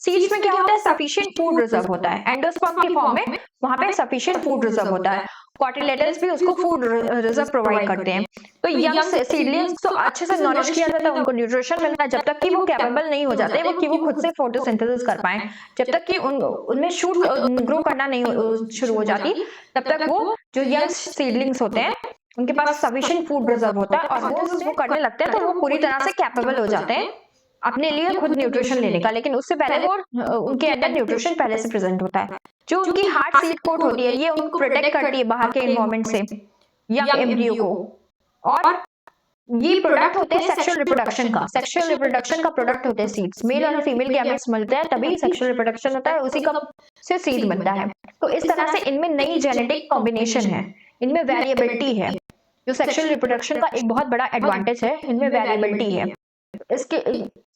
S1: सीड्स में क्या होता है? सफिशिएंट फूड रिजर्व होता है, एंडोस्पर्म की फॉर्म में वहां पे सफिशिएंट फूड रिजर्व होता है, कॉटिलेडन्स भी उसको फूड रिजर्व प्रोवाइड करते हैं। तो यंग सीडलिंग्स को अच्छे से नॉरिश किया जाता है, उनको न्यूट्रिशन मिलता है जब तक कि वो कैपेबल नहीं हो जाते वो कि वो खुद से फोटोसिंथेसिस कर पाए, जब तक कि उनमें शूट ग्रो करना नहीं शुरू हो जाती तब तक वो जो यंग सीडलिंग्स होते हैं उनके पास सफिशिएंट फूड रिजर्व होता है, और वो करने लगते हैं तो वो पूरी तरह से कैपेबल हो जाते हैं अपने लिए खुद न्यूट्रिशन लेने का। लेकिन उससे पहले वो उनके अंदर न्यूट्रिशन पहले से प्रेजेंट होता है। जो उनकी हार्ड सीड कोट होती है ये उनको प्रोटेक्ट करती है बाहर के एनवायरनमेंट से यंग एम्ब्रियो को, और ये प्रोडक्ट होते हैं सेक्सुअल रिप्रोडक्शन का प्रोडक्ट होते हैं सीड्स। मेल और फीमेल गैमेट्स मिलते हैं तभी सेक्सुअल रिप्रोडक्शन होता है, उसी का से सीड बनता है। तो इस तरह से इनमें नई जेनेटिक कॉम्बिनेशन है, इनमें वेरिएबिलिटी है, जो सेक्सुअल रिप्रोडक्शन का एक बहुत बड़ा एडवांटेज है, इनमें वेरिएबिलिटी है,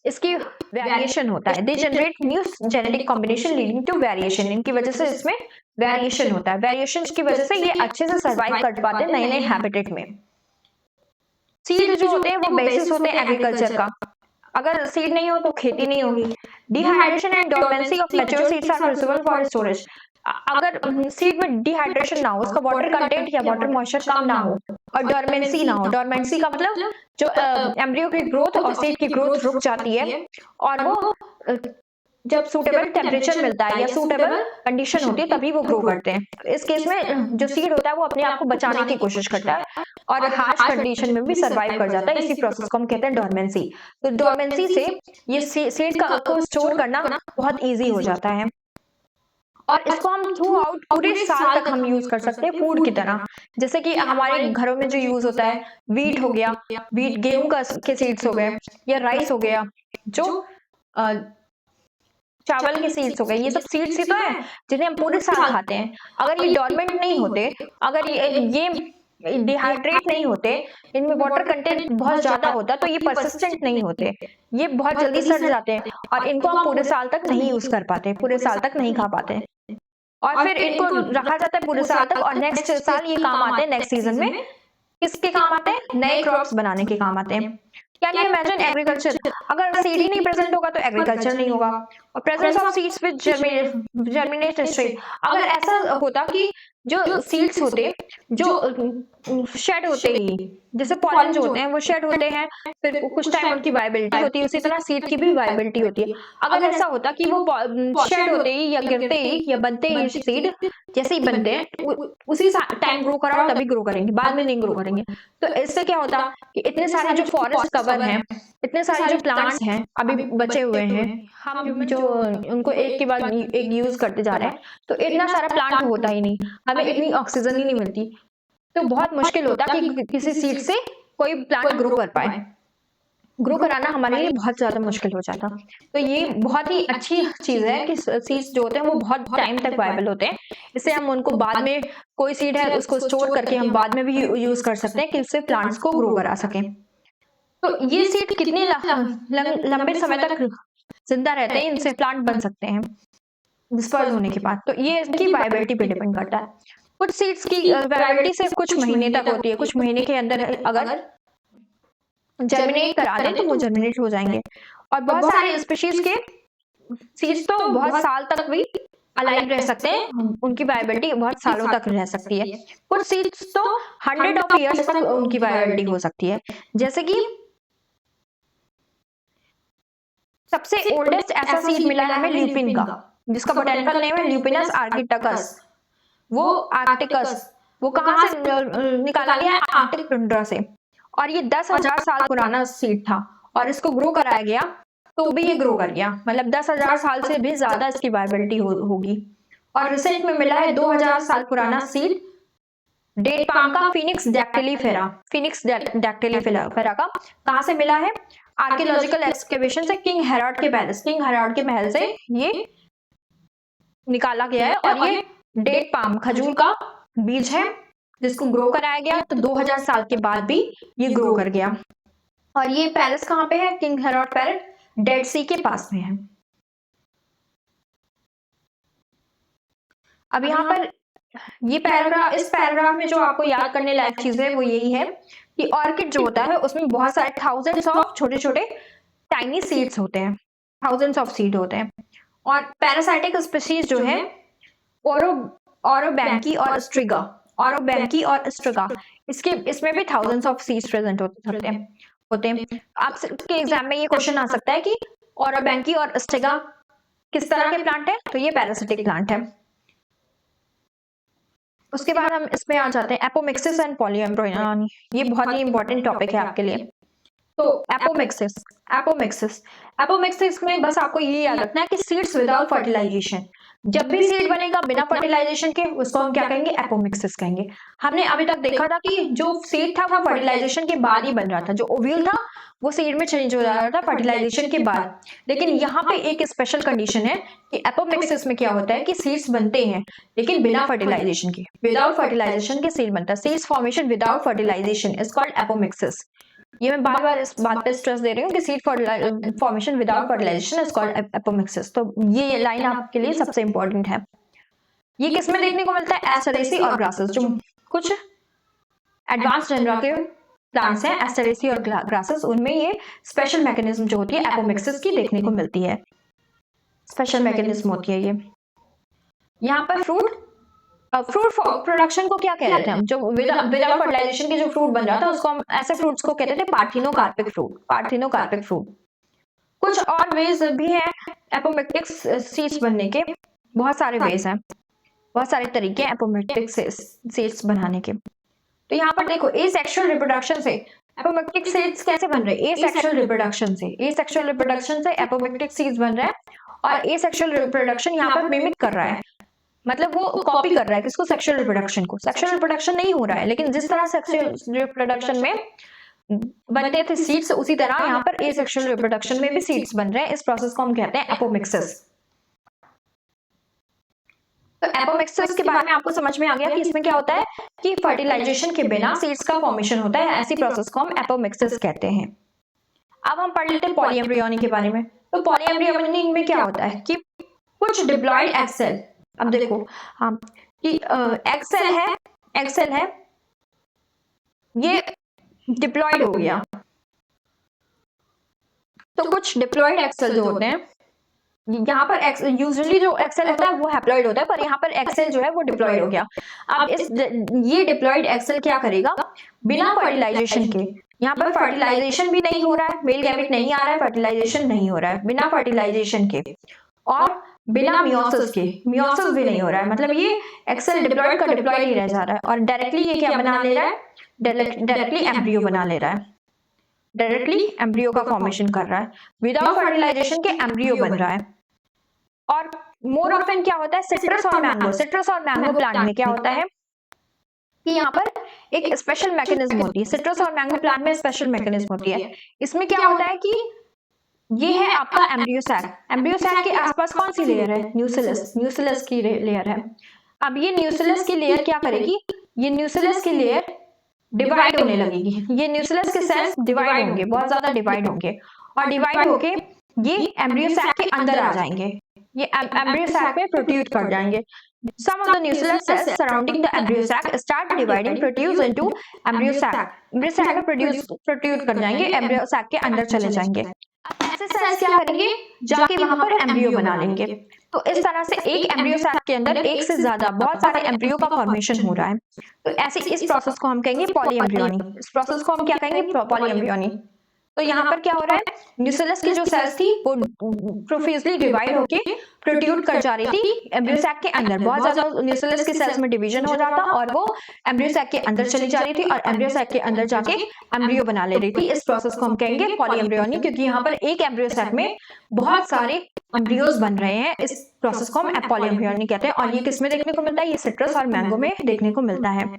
S1: इसकी वेरिएशन होता है। They generate new genetic combination leading to variation, इनकी वजह से इसमें वेरिएशन होता है, वेरिएशन की वजह से ये अच्छे से सर्वाइव कर पाते हैं नए नए हैबिटेट में। सीड जो होते हैं वो बेसिस होते हैं एग्रीकल्चर का, अगर सीड नहीं हो तो खेती नहीं होगी। Dehydration and dormancy of mature seeds are crucial for storage. अगर सीड में डिहाइड्रेशन ना हो, उसका वाटर कंटेंट या वाटर मॉइस्चर कम ना हो और डोर्मेंसी ना हो, डोर्मेंसी का मतलब जो एम्ब्रियो की ग्रोथ और सीड की ग्रोथ रुक जाती है, और वो जब सूटेबल टेम्परेचर मिलता है या सूटेबल कंडीशन होती है तभी वो ग्रो करते हैं। इस केस में जो सीड होता है वो अपने आप को बचाने की कोशिश करता है और हार्श कंडीशन में भी सरवाइव कर जाता है, इसी प्रोसेस को हम कहते हैं डोर्मेंसी। तो डोर्मेंसी से ये सीड को स्टोर करना बहुत इजी हो जाता है, और इसको हम थ्रू आउट पूरे साल तक हम यूज कर सकते हैं फूड की तरह। जैसे कि हमारे घरों में जो यूज होता है, वीट हो गया, वीट गेहूं के सीड्स हो गए, या राइस हो गया, जो चावल के सीड्स हो गए, ये सब सीड्स ही तो है जिन्हें हम पूरे साल खाते हैं। अगर ये डोर्मेंट नहीं होते, अगर ये डिहाइड्रेट नहीं होते, इनमें वाटर कंटेंट बहुत ज्यादा होता तो ये परसिस्टेंट नहीं होते, ये बहुत जल्दी सड़ जाते हैं और इनको हम पूरे साल तक नहीं यूज कर पाते, पूरे साल तक नहीं खा पाते, और फिर इनको रखा जाता है पूरे साल तक, और नेक्स्ट साल ये काम आते हैं, नेक्स्ट सीजन में किसके काम आते हैं? नए क्रॉप्स बनाने के काम आते हैं। कैन यू इमेजिन एग्रीकल्चर, अगर सीड ही नहीं प्रेजेंट होगा तो एग्रीकल्चर नहीं होगा। और presence of seeds with germinated stage, अगर ऐसा होता कि जो सीड्स होते जो शेड होते ही, जैसे पॉलन जो होते हैं वो शेड होते हैं, फिर कुछ टाइम उनकी वायबिलिटी होती है, उसी तरह सीड की भी वायबिलिटी होती है। अगर ऐसा होता कि वो शेड होते ही या गिरते ही या बनते ही सीड जैसे ही बनते हैं उसी टाइम ग्रो कराओ तभी ग्रो करेंगे, बाद में नहीं ग्रो करेंगे। तो इससे क्या होता कि इतने सारे जो फॉरेस्ट कवर हैं, इतने सारे जो प्लांट्स हैं अभी बचे हुए हैं, हम जो उनको एक के बाद एक यूज करते जा रहे हैं, तो इतना सारा प्लांट होता ही नहीं, हमें इतनी ऑक्सीजन ही नहीं मिलती, तो बहुत मुश्किल होता कि किसी सीड से कोई प्लांट ग्रो कर पाए, ग्रो कराना हमारे लिए बहुत ज्यादा मुश्किल हो जाता। तो ये बहुत ही अच्छी चीज है कि सीड्स जो होते हैं वो बहुत टाइम तक वायबल होते हैं, इससे हम उनको बाद में कोई सीड है उसको स्टोर करके हम बाद में भी यूज कर सकते हैं कि इससे प्लांट्स को ग्रो करा सकें। तो ये सीड कितने लंबे समय तक जिंदा रहते हैं, इनसे प्लांट बन सकते हैं डिस्पर्स होने के बाद, तो ये इनकी वायबिलिटी पे डिपेंड करता है। कुछ सीड्स की वायबिलिटी से कुछ महीने तक होती है, कुछ महीने के अंदर अगर जर्मिनेट करा दें तो वो जर्मिनेट हो जाएंगे, और बहुत सारे स्पीशीज के सीड्स तो बहुत साल तक भी अलाइव रह सकते हैं, उनकी वायबिलिटी बहुत सालों तक रह सकती है। कुछ सीड्स तो 100 years तक उनकी वायबिलिटी हो सकती है, जैसे कि सबसे ओल्डेस्ट ऐसा सीड मिला है हमें ल्यूपिन का, जिसका बोटेनिकल नेम है ल्यूपिनस आर्किटकस। वो आर्कटिकस, वो कहाँ से निकाला गया है? आर्कटिक टुंड्रा से। और ये 10,000 साल पुराना सीड था और इसको ग्रो कराया गया तो भी ये ग्रो कर गया, मतलब 10,000 साल से भी ज्यादा इसकी वायबिलिटी होगी। और रिसेंट में मिला है 2,000 साल पुराना सीड डेट पाम का, फिनिक्स डैक्टिलीफेरा, फिनिक्स डैक्टिलीफेरा का। कहां से मिला है? आर्कियोलॉजिकल एक्सकेवेशन से, किंग हेराल्ड के पैलेस, किंग हेराल्ड के महल से ये निकाला गया है। और ये डेट पाम, खजूर का बीज है जिसको ग्रो कराया गया, तो 2000 साल के बाद भी ये ग्रो कर गया। और ये पैलेस कहाँ पे है? किंग हेराल्ड पैलेस, डेड सी के पास में है। अब यहाँ पर ये पैराग्राफ, इस पैराग्राफ में जो आपको याद करने लायक चीज है वो यही है कि ऑर्किड जो होता है उसमें बहुत सारे थाउजेंड्स ऑफ छोटे छोटे टाइनी सीड्स होते हैं, थाउजेंड्स ऑफ सीड होते हैं। और पैरासाइटिक स्पीशीज जो है ओरोबैंकी और स्ट्रिगा, ओरोबैंकी और स्ट्रिगा, इसमें भी थाउजेंड्स ऑफ सीड्स प्रेजेंट होते हैं। आपके एग्जाम में ये क्वेश्चन आ सकता है कि ओरोबैंकी और स्ट्रिगा किस तरह के प्लांट है? तो ये पैरासिटिक प्लांट है। उसके बाद हम इसमें आ जाते हैं एपोमिक्सिस एंड पॉलीएम्ब्रियोनी। ये बहुत ही इंपॉर्टेंट टॉपिक है आपके लिए। तो एपोमिक्सिस, एपोमिक्सिस में बस आपको ये याद रखना है कि सीड्स विदाउट फर्टिलाइजेशन, जब भी सीड बनेगा बिना फर्टिलाइजेशन के उसको हम क्या कहेंगे? एपोमिक्सिस कहेंगे। हमने अभी तक देखा था कि जो सीड था वो फर्टिलाइजेशन के बाद ही बन रहा था, जो ओव्यूल था वो सीड में चेंज हो जा रहा था फर्टिलाइजेशन के बाद। लेकिन यहाँ पे एक स्पेशल कंडीशन है कि एपोमिक्सिस में क्या होता है कि सीड्स बनते हैं लेकिन बिना फर्टिलाइजेशन के, विदाउट फर्टिलाइजेशन के सीड बनता है। Seeds formation without fertilisation is called apomixis. ये मैं बार बार इस बात पे स्ट्रेस दे रही हूँ कि seed formation without fertilisation is called apomixis. तो ये लाइन आपके लिए सबसे इंपॉर्टेंट है। ये किसमें देखने को मिलता है? एस्टरेसी और ग्रासेस, जो कुछ एडवांस जनरा के प्लांट्स हैं, एस्टरेसी और ग्रासेस, उनमें ये स्पेशल मैकेनिज्म जो होती है एपोमिक्सिस की देखने को मिलती है। स्पेशल मैकेनिज्म होती है ये। यहाँ पर फ्रूट प्रोडक्शन को क्या कह रहे थे हम? जो विदाउट फर्टिलाइजेशन के जो फ्रूट बन रहा था उसको हम ऐसे फ्रूट्स को कहते थे पार्थिनोकार्पिक फ्रूट, पार्थिनोकार्पिक फ्रूट। कुछ और वेज भी हैं एपोमिक्टिक सीड्स बनने के, बहुत सारे वेज हैं, बहुत सारे तरीके हैं एपोमिक्टिक सीड्स बनाने के। तो यहाँ पर देखो एसेक्सुअल रिप्रोडक्शन से एपोमिक्टिक सीड्स कैसे बन रहे हैं? एसेक्सुअल रिप्रोडक्शन से एपोमिक्टिक सीड्स बन रहे हैं। और एसेक्सुअल रिप्रोडक्शन यहाँ पर मिमिक कर रहा है, मतलब वो कॉपी कर रहा है किसको? सेक्सुअल रिप्रोडक्शन को। सेक्सुअल रिप्रोडक्शन नहीं हो रहा है, लेकिन जिस तरह सेक्सुअल रिप्रोडक्शन में बनते थे सीड्स, उसी तरह यहाँ पर एसेक्सुअल रिप्रोडक्शन में भी सीड्स बन रहे हैं। इस प्रोसेस को हम कहते हैं एपोमिक्सिस। तो एपोमिक्सिस के बारे में आपको समझ में आ गया कि इसमें क्या होता है कि फर्टिलाइजेशन के बिना सीड्स का फॉर्मेशन होता है, ऐसी प्रोसेस को हम एपोमिक्सिस कहते हैं। अब हम पढ़ लेते हैं पॉलीएम्ब्रियोनी के बारे में। तो पॉलीएम्ब्रियोनी में क्या होता है कि कुछ डिप्लॉयड एग सेल, अब देखो हम कि एग सेल है ये डिप्लॉयड हो गया, तो कुछ डिप्लॉयड एग सेल जो होते हैं, यहाँ पर यूजुअली जो एग सेल होता है वो हैप्लॉयड होता है, पर यहाँ पर एग सेल जो है वो डिप्लॉयड हो गया। अब ये डिप्लॉयड एग सेल क्या करेगा? बिना फर्टिलाइजेशन के, यहाँ पर फर्टिलाइजेशन भी नहीं हो रहा है, मेल गैमेट नहीं आ रहा है, फर्टिलाइजेशन नहीं हो रहा है, बिना फर्टिलाइजेशन के और बिना मियोसिस के, मियोसिस भी नहीं हो रहा है, मतलब ये एग सेल डिप्लॉयड का डिप्लॉयड ही रह जा रहा है और डायरेक्टली ये क्या बना ले रहा है? डायरेक्टली एम्ब्रियो बना ले रहा है, डायरेक्टली एम्ब्रियो का फॉर्मेशन कर रहा है, विदाउट फर्टिलाइजेशन के एम्ब्रियो बन रहा है। और मोर ऑफन क्या होता है? सिट्रस और मैंगो प्लांट में क्या होता है कि यहाँ पर एक स्पेशल मैकेनिज्म होती है। सिट्रस और मैंगो प्लांट में स्पेशल मैकेनिज्म होती है। इसमें क्या होता है कि ये है आपका एम्ब्रियो सैक के आसपास कौन सी लेयर है? न्यूसिलस की लेयर है। अब ये न्यूसिलस की लेयर क्या करेगी? ये न्यूसिलस की लेयर डिवाइड होने लगेगी, ये न्यूसिलस के सेल्स डिवाइड होंगे, बहुत ज्यादा डिवाइड होंगे और डिवाइड होके ये एम्ब्रियो सैक के अंदर आ जाएंगे, ये एम्ब्रियो सैक में प्रोट्रूड कर जाएंगे। Some of the nucleus cells surrounding the embryo sac start dividing, produce into embryo sac. Embryo sac में protrude कर जाएंगे, embryo sac के अंदर चले जाएंगे। ऐसे सेल्स क्या करेंगे? जाके वहां पर एम्ब्रियो बना लेंगे। तो इस तरह से एक एम्ब्रियो सैक के अंदर एक से ज्यादा बहुत सारे एम्ब्रियो का फॉर्मेशन हो रहा है। तो ऐसे इस प्रोसेस को हम कहेंगे पॉलीएम्ब्रियोनी। इस प्रोसेस को हम क्या कहेंगे? पॉलीएम्ब्रियोनी। तो यहाँ पर क्या हो रहा है, न्यूक्लियस की जो सेल्स थी वो प्रोफिउजली डिवाइड होके प्रोट्रूड कर जा रही थी एम्ब्रियो सैक के अंदर। बहुत ज्यादा न्यूक्लियस की सेल्स में डिवीजन हो रहा था और वो एम्ब्रियो सैक के अंदर चली जा रही थी और एम्ब्रियो सैक के अंदर जाके एम्ब्रियो बना ले रही थी। इस प्रोसेस को हम कहेंगे पॉलीएम्ब्रियोनी, क्योंकि यहाँ पर एक एम्ब्रियो सैक में बहुत सारे एम्ब्रियोज बन रहे हैं। इस प्रोसेस को हम पॉलीएम्ब्रियोनी कहते हैं। और ये किसमें देखने को मिलता है, ये सिट्रस और मैंगो में देखने को मिलता है।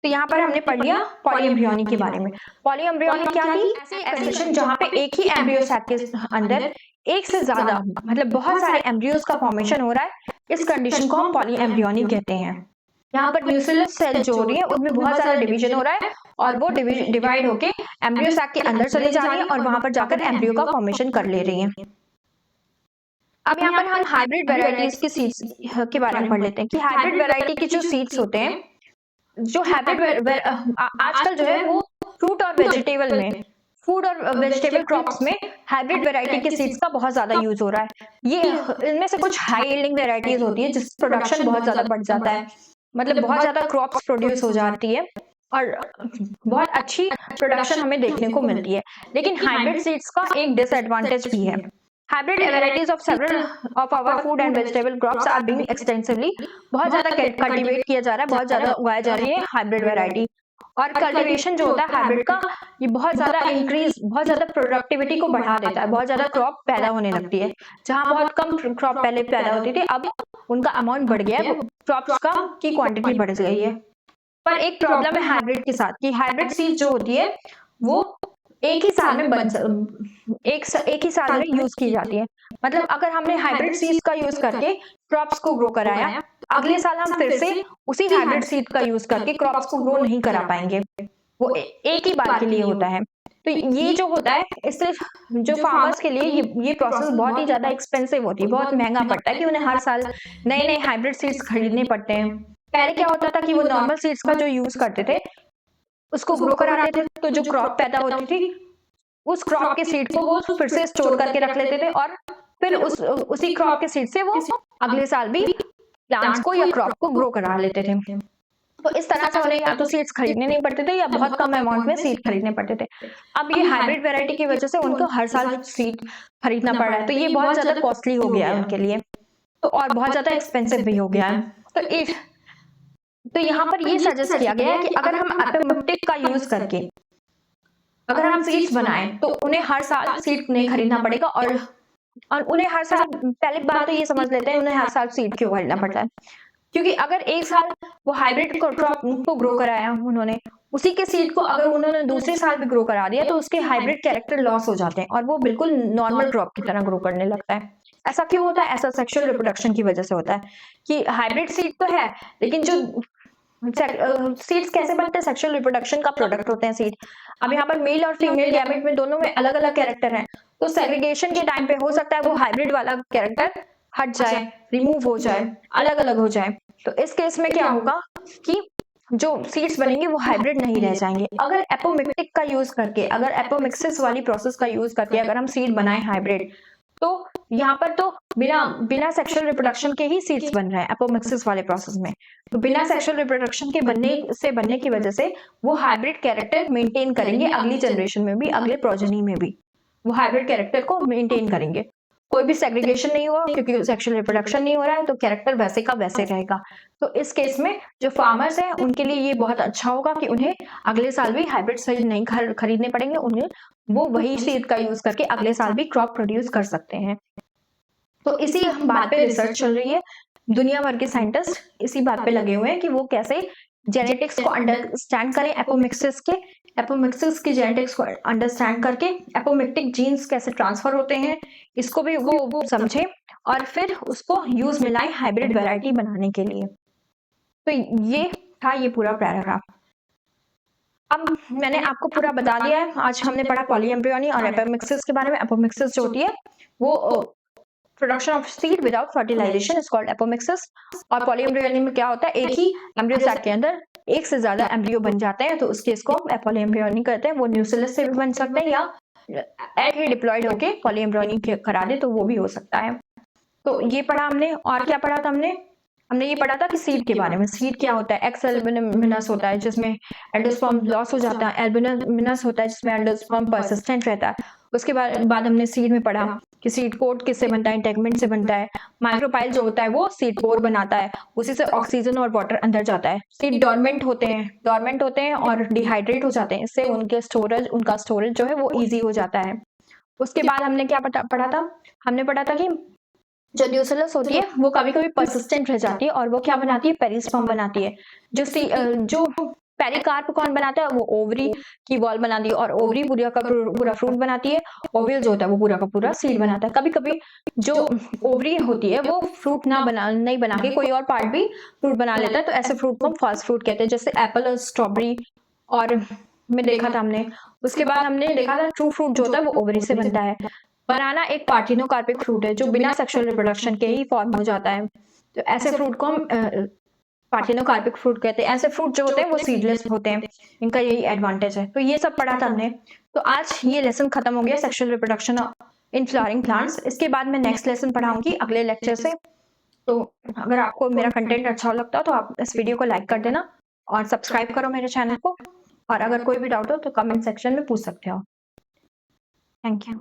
S1: तो यहाँ पर हमने पढ़ लिया पॉलीएम्ब्रियोनी के बारे में। पॉलीएम्ब्रियोनी क्या थी, ऐसी कंडीशन जहाँ पे एक ही एम्ब्रियो सैक के अंदर एक से ज्यादा मतलब बहुत सारे एम्ब्रियोज का फॉर्मेशन हो रहा है। इस कंडीशन को हम पॉलीएम्ब्रियोनी कहते हैं। यहाँ पर न्यूक्लियस सेल जो हो रही है उसमें बहुत सारा डिवीजन हो रहा है और वो डिवाइड होके एम्ब्रियो सैक के अंदर चली जा रही है और वहां पर जाकर एम्ब्रियो का फॉर्मेशन कर ले रही है। अब यहाँ पर हम हाइब्रिड वेराइटीज की सीड्स के बारे में पढ़ लेते हैं कि हाइब्रिड वेराइटी के जो सीड्स होते हैं, जो हाइब्रिड आजकल जो है वो फ्रूट और वेजिटेबल में, फूड और वेजिटेबल क्रॉप्स में हाइब्रिड वेराइटी के सीड्स का बहुत ज्यादा यूज हो रहा है। ये इनमें से कुछ हाई यील्डिंग वेराइटीज होती है जिस प्रोडक्शन बहुत ज्यादा बढ़ जाता है, मतलब बहुत ज्यादा क्रॉप्स प्रोड्यूस हो जाती है और बहुत अच्छी प्रोडक्शन हमें देखने को मिलती है। लेकिन हाइब्रिड सीड्स का एक डिसएडवांटेज भी है। Hybrid varieties of several of our food and vegetable crops are being extensively, बहुत ज्यादा कल्टीवेट किया जा रहा है, बहुत ज्यादा उगाया जा रही है हाइब्रिड वेराइटी। और कल्टीवेशन जो होता है हाइब्रिड का, ये बहुत ज्यादा इंक्रीज, बहुत ज्यादा प्रोडक्टिविटी को बढ़ा देता है, बहुत ज्यादा क्रॉप पैदा होने लगती है। जहां बहुत कम क्रॉप पहले पैदा होती थी, अब उनका अमाउंट बढ़ गया है, क्रॉप्स का की क्वांटिटी बढ़ गई है। पर एक प्रॉब्लम है हाइब्रिड के साथ कि हाइब्रिड सीड जो होती है वो एक ही साल में एक ही साल में यूज की जाती है। मतलब अगर हमने हाइब्रिड सीड्स का यूज करके क्रॉप्स को ग्रो कराया, तो अगले साल हम फिर से उसी हाइब्रिड सीड का यूज करके क्रॉप्स को ग्रो नहीं करा पाएंगे। वो एक ही बार के लिए होता है। तो ये जो होता है, इससे जो फार्मर्स के लिए ये प्रोसेस बहुत ही ज्यादा एक्सपेंसिव होती है, बहुत महंगा पड़ता है कि उन्हें हर साल नए नए हाइब्रिड सीड्स खरीदने पड़ते हैं। पहले क्या होता था कि वो नॉर्मल सीड्स का जो यूज करते थे उसको ग्रो कराते थे, तो जो क्रॉप पैदा होती थी उस क्रॉप के सीड को वो फिर से स्टोर करके रख लेते थे और फिर उसी क्रॉप के सीड से वो अगले साल भी प्लांट्स को या क्रॉप को ग्रो करा लेते थे। तो इस तरह से उन्हें या तो सीड्स खरीदने नहीं पड़ते थे या बहुत कम अमाउंट में सीड खरीदने पड़ते थे। अब ये हाइब्रिड वैरायटी की वजह से उनको हर साल सीड खरीदना पड़ रहा है, तो ये बहुत ज्यादा कॉस्टली हो गया है उनके लिए, तो और बहुत ज्यादा एक्सपेंसिव भी हो गया है। तो यहाँ पर ये सजेस्ट किया गया है कि अगर हम एपोमिक्टिक का यूज करके अगर हम सीड्स बनाएं तो उन्हें हर साल सीड नहीं खरीदना पड़ेगा और उन्हें हर साल, पहले बात तो ये समझ लेते हैं उन्हें हर साल सीड क्यों खरीदना पड़ता है, क्योंकि अगर एक साल वो हाइब्रिड क्रॉप को ग्रो कराया उन्होंने, उसी के सीड को अगर उन्होंने दूसरे साल भी ग्रो करा दिया तो उसके हाइब्रिड कैरेक्टर लॉस हो जाते हैं और वो बिल्कुल नॉर्मल क्रॉप की तरह ग्रो करने लगता है। ऐसा क्यों होता है? ऐसा सेक्सुअल रिप्रोडक्शन की वजह से होता है कि हाइब्रिड सीड तो है लेकिन जो सीड्स कैसे बनते हैं, सेक्सुअल रिप्रोडक्शन का प्रोडक्ट होते हैं सीड। अब यहाँ पर मेल और फीमेल गैमेट में दोनों में अलग अलग कैरेक्टर हैं, तो सेग्रीगेशन के टाइम पे हो सकता है वो हाइब्रिड वाला कैरेक्टर हट जाए, रिमूव हो जाए, अलग अलग हो जाए। तो इस केस में क्या होगा कि जो सीड्स बनेंगे वो हाइब्रिड नहीं रह जाएंगे। अगर एपोमिक्टिक का यूज करके, अगर एपोमिक्सिस वाली प्रोसेस का यूज करके अगर हम सीड बनाए हाइब्रिड, तो यहाँ पर तो बिना सेक्सुअल रिप्रोडक्शन के ही सीड्स बन रहे हैं एपोमिक्सिस वाले प्रोसेस में। तो बिना सेक्सुअल रिप्रोडक्शन के बनने की वजह से वो हाइब्रिड कैरेक्टर मेंटेन करेंगे, अगली जनरेशन में भी, अगले प्रोजेनी में भी वो हाइब्रिड कैरेक्टर को मेंटेन करेंगे। कोई भी सेग्रीगेशन नहीं हुआ क्योंकि सेक्सुअल रिप्रोडक्शन नहीं हो रहा है, तो कैरेक्टर वैसे का वैसे रहेगा। तो इस केस में जो फार्मर्स हैं उनके लिए ये बहुत अच्छा होगा कि उन्हें अगले साल भी हाइब्रिड सीड नहीं खरीदने पड़ेंगे, उन्हें वो वही सीड का यूज करके अगले साल भी क्रॉप प्रोड्यूस कर सकते हैं। तो इसी बात पे रिसर्च चल रही है, दुनिया भर के साइंटिस्ट इसी बात पे लगे हुए हैं कि वो कैसे जेनेटिक्स को अंडरस्टैंड करें, एपोमिक्सिस की जेनेटिक्स को अंडरस्टैंड करके एपोमिक्टिक जीन्स कैसे ट्रांसफर होते हैं इसको भी वो समझे और फिर उसको यूज में लाए हाइब्रिड वैरायटी बनाने के लिए। तो ये था ये पूरा पैराग्राफ। अब मैंने आपको पूरा बता दिया है। आज हमने पढ़ा पॉलीएम्ब्रियोनी और एपोमिक्सिस के बारे में। एपोमिक्सिस जो होती है वो production of seed without fertilisation is called apomixis. और पॉलीएम्ब्रियोनी में क्या होता है, एक ही एम्ब्रियो सैक के अंदर एक से ज्यादा एम्ब्रियो बन जाते हैं, तो उस केस को पॉलीएम्ब्रियोनी कहते हैं। वो न्यूक्लियस से भी बन सकते हैं या एग ही डिप्लॉयड होके पॉलीएम्ब्रियोनी करा दे तो वो भी हो सकता है। तो ये पढ़ा हमने। और क्या पढ़ा था हमने हमने ये पढ़ा था कि सीड के बारे में। सीड क्या होता है? एक्स एल्बुमिनस होता है जिसमें एंडोस्पर्म लॉस हो जाता है, एल्बुमिनस होता है जिसमें एंडोस्पर्म परसिस्टेंट रहता है। उसके बाद हमने सीड में पढ़ा कि सीड कोट किससे बनता है? इंटेगमेंट से बनता है। माइक्रोपाइल जो होता है वो सीड पोर बनाता है, उसी से ऑक्सीजन और वाटर अंदर जाता है। सीड डॉर्मेंट होते हैं और डिहाइड्रेट हो जाते हैं, इससे उनका स्टोरेज जो है वो ईजी हो जाता है। उसके बाद हमने क्या पढ़ा था? हमने पढ़ा था कि जो न्यूक्लियस होती है वो कभी-कभी परसिस्टेंट रह जाती है और वो क्या बनाती है? पेरिस्पर्म बनाती है। जो पेरिकार्प कौन बनाता है? वो ओवरी की वॉल बनाती है और ओवरी पूरा फ्रूट बनाती है। ओव्यूल जो होता है वो पूरा का पूरा सीड बनाता है। कभी-कभी जो ओवरी होती है वो फ्रूट नहीं बना के कोई और पार्ट भी फ्रूट बना लेता है, तो ऐसे फ्रूट को हम फॉल्स फ्रूट कहते हैं, जैसे एप्पल और स्ट्रॉबेरी और में देखा था हमने। उसके बाद हमने देखा था ट्रू फ्रूट जो होता है वो ओवरी से बनता है। बनाना एक पार्थिनोकार्पिक फ्रूट है जो बिना सेक्सुअल रिप्रोडक्शन के ही फॉर्म हो जाता है। तो ऐसे फ्रूट को हम पार्थिनोकार्पिक फ्रूट कहते हैं। ऐसे फ्रूट जो होते हैं वो सीडलेस होते हैं, इनका यही एडवांटेज है। तो ये सब पढ़ा था हमने। तो आज ये लेसन खत्म हो गया, sexual reproduction in flowering plants. इसके बाद मैं नेक्स्ट लेसन पढ़ाऊंगी अगले लेक्चर से। तो अगर आपको मेरा कंटेंट अच्छा लगता हो तो आप इस वीडियो को लाइक कर देना और सब्सक्राइब करो मेरे चैनल को, और अगर कोई भी डाउट हो तो कमेंट सेक्शन में पूछ सकते हो। Thank you.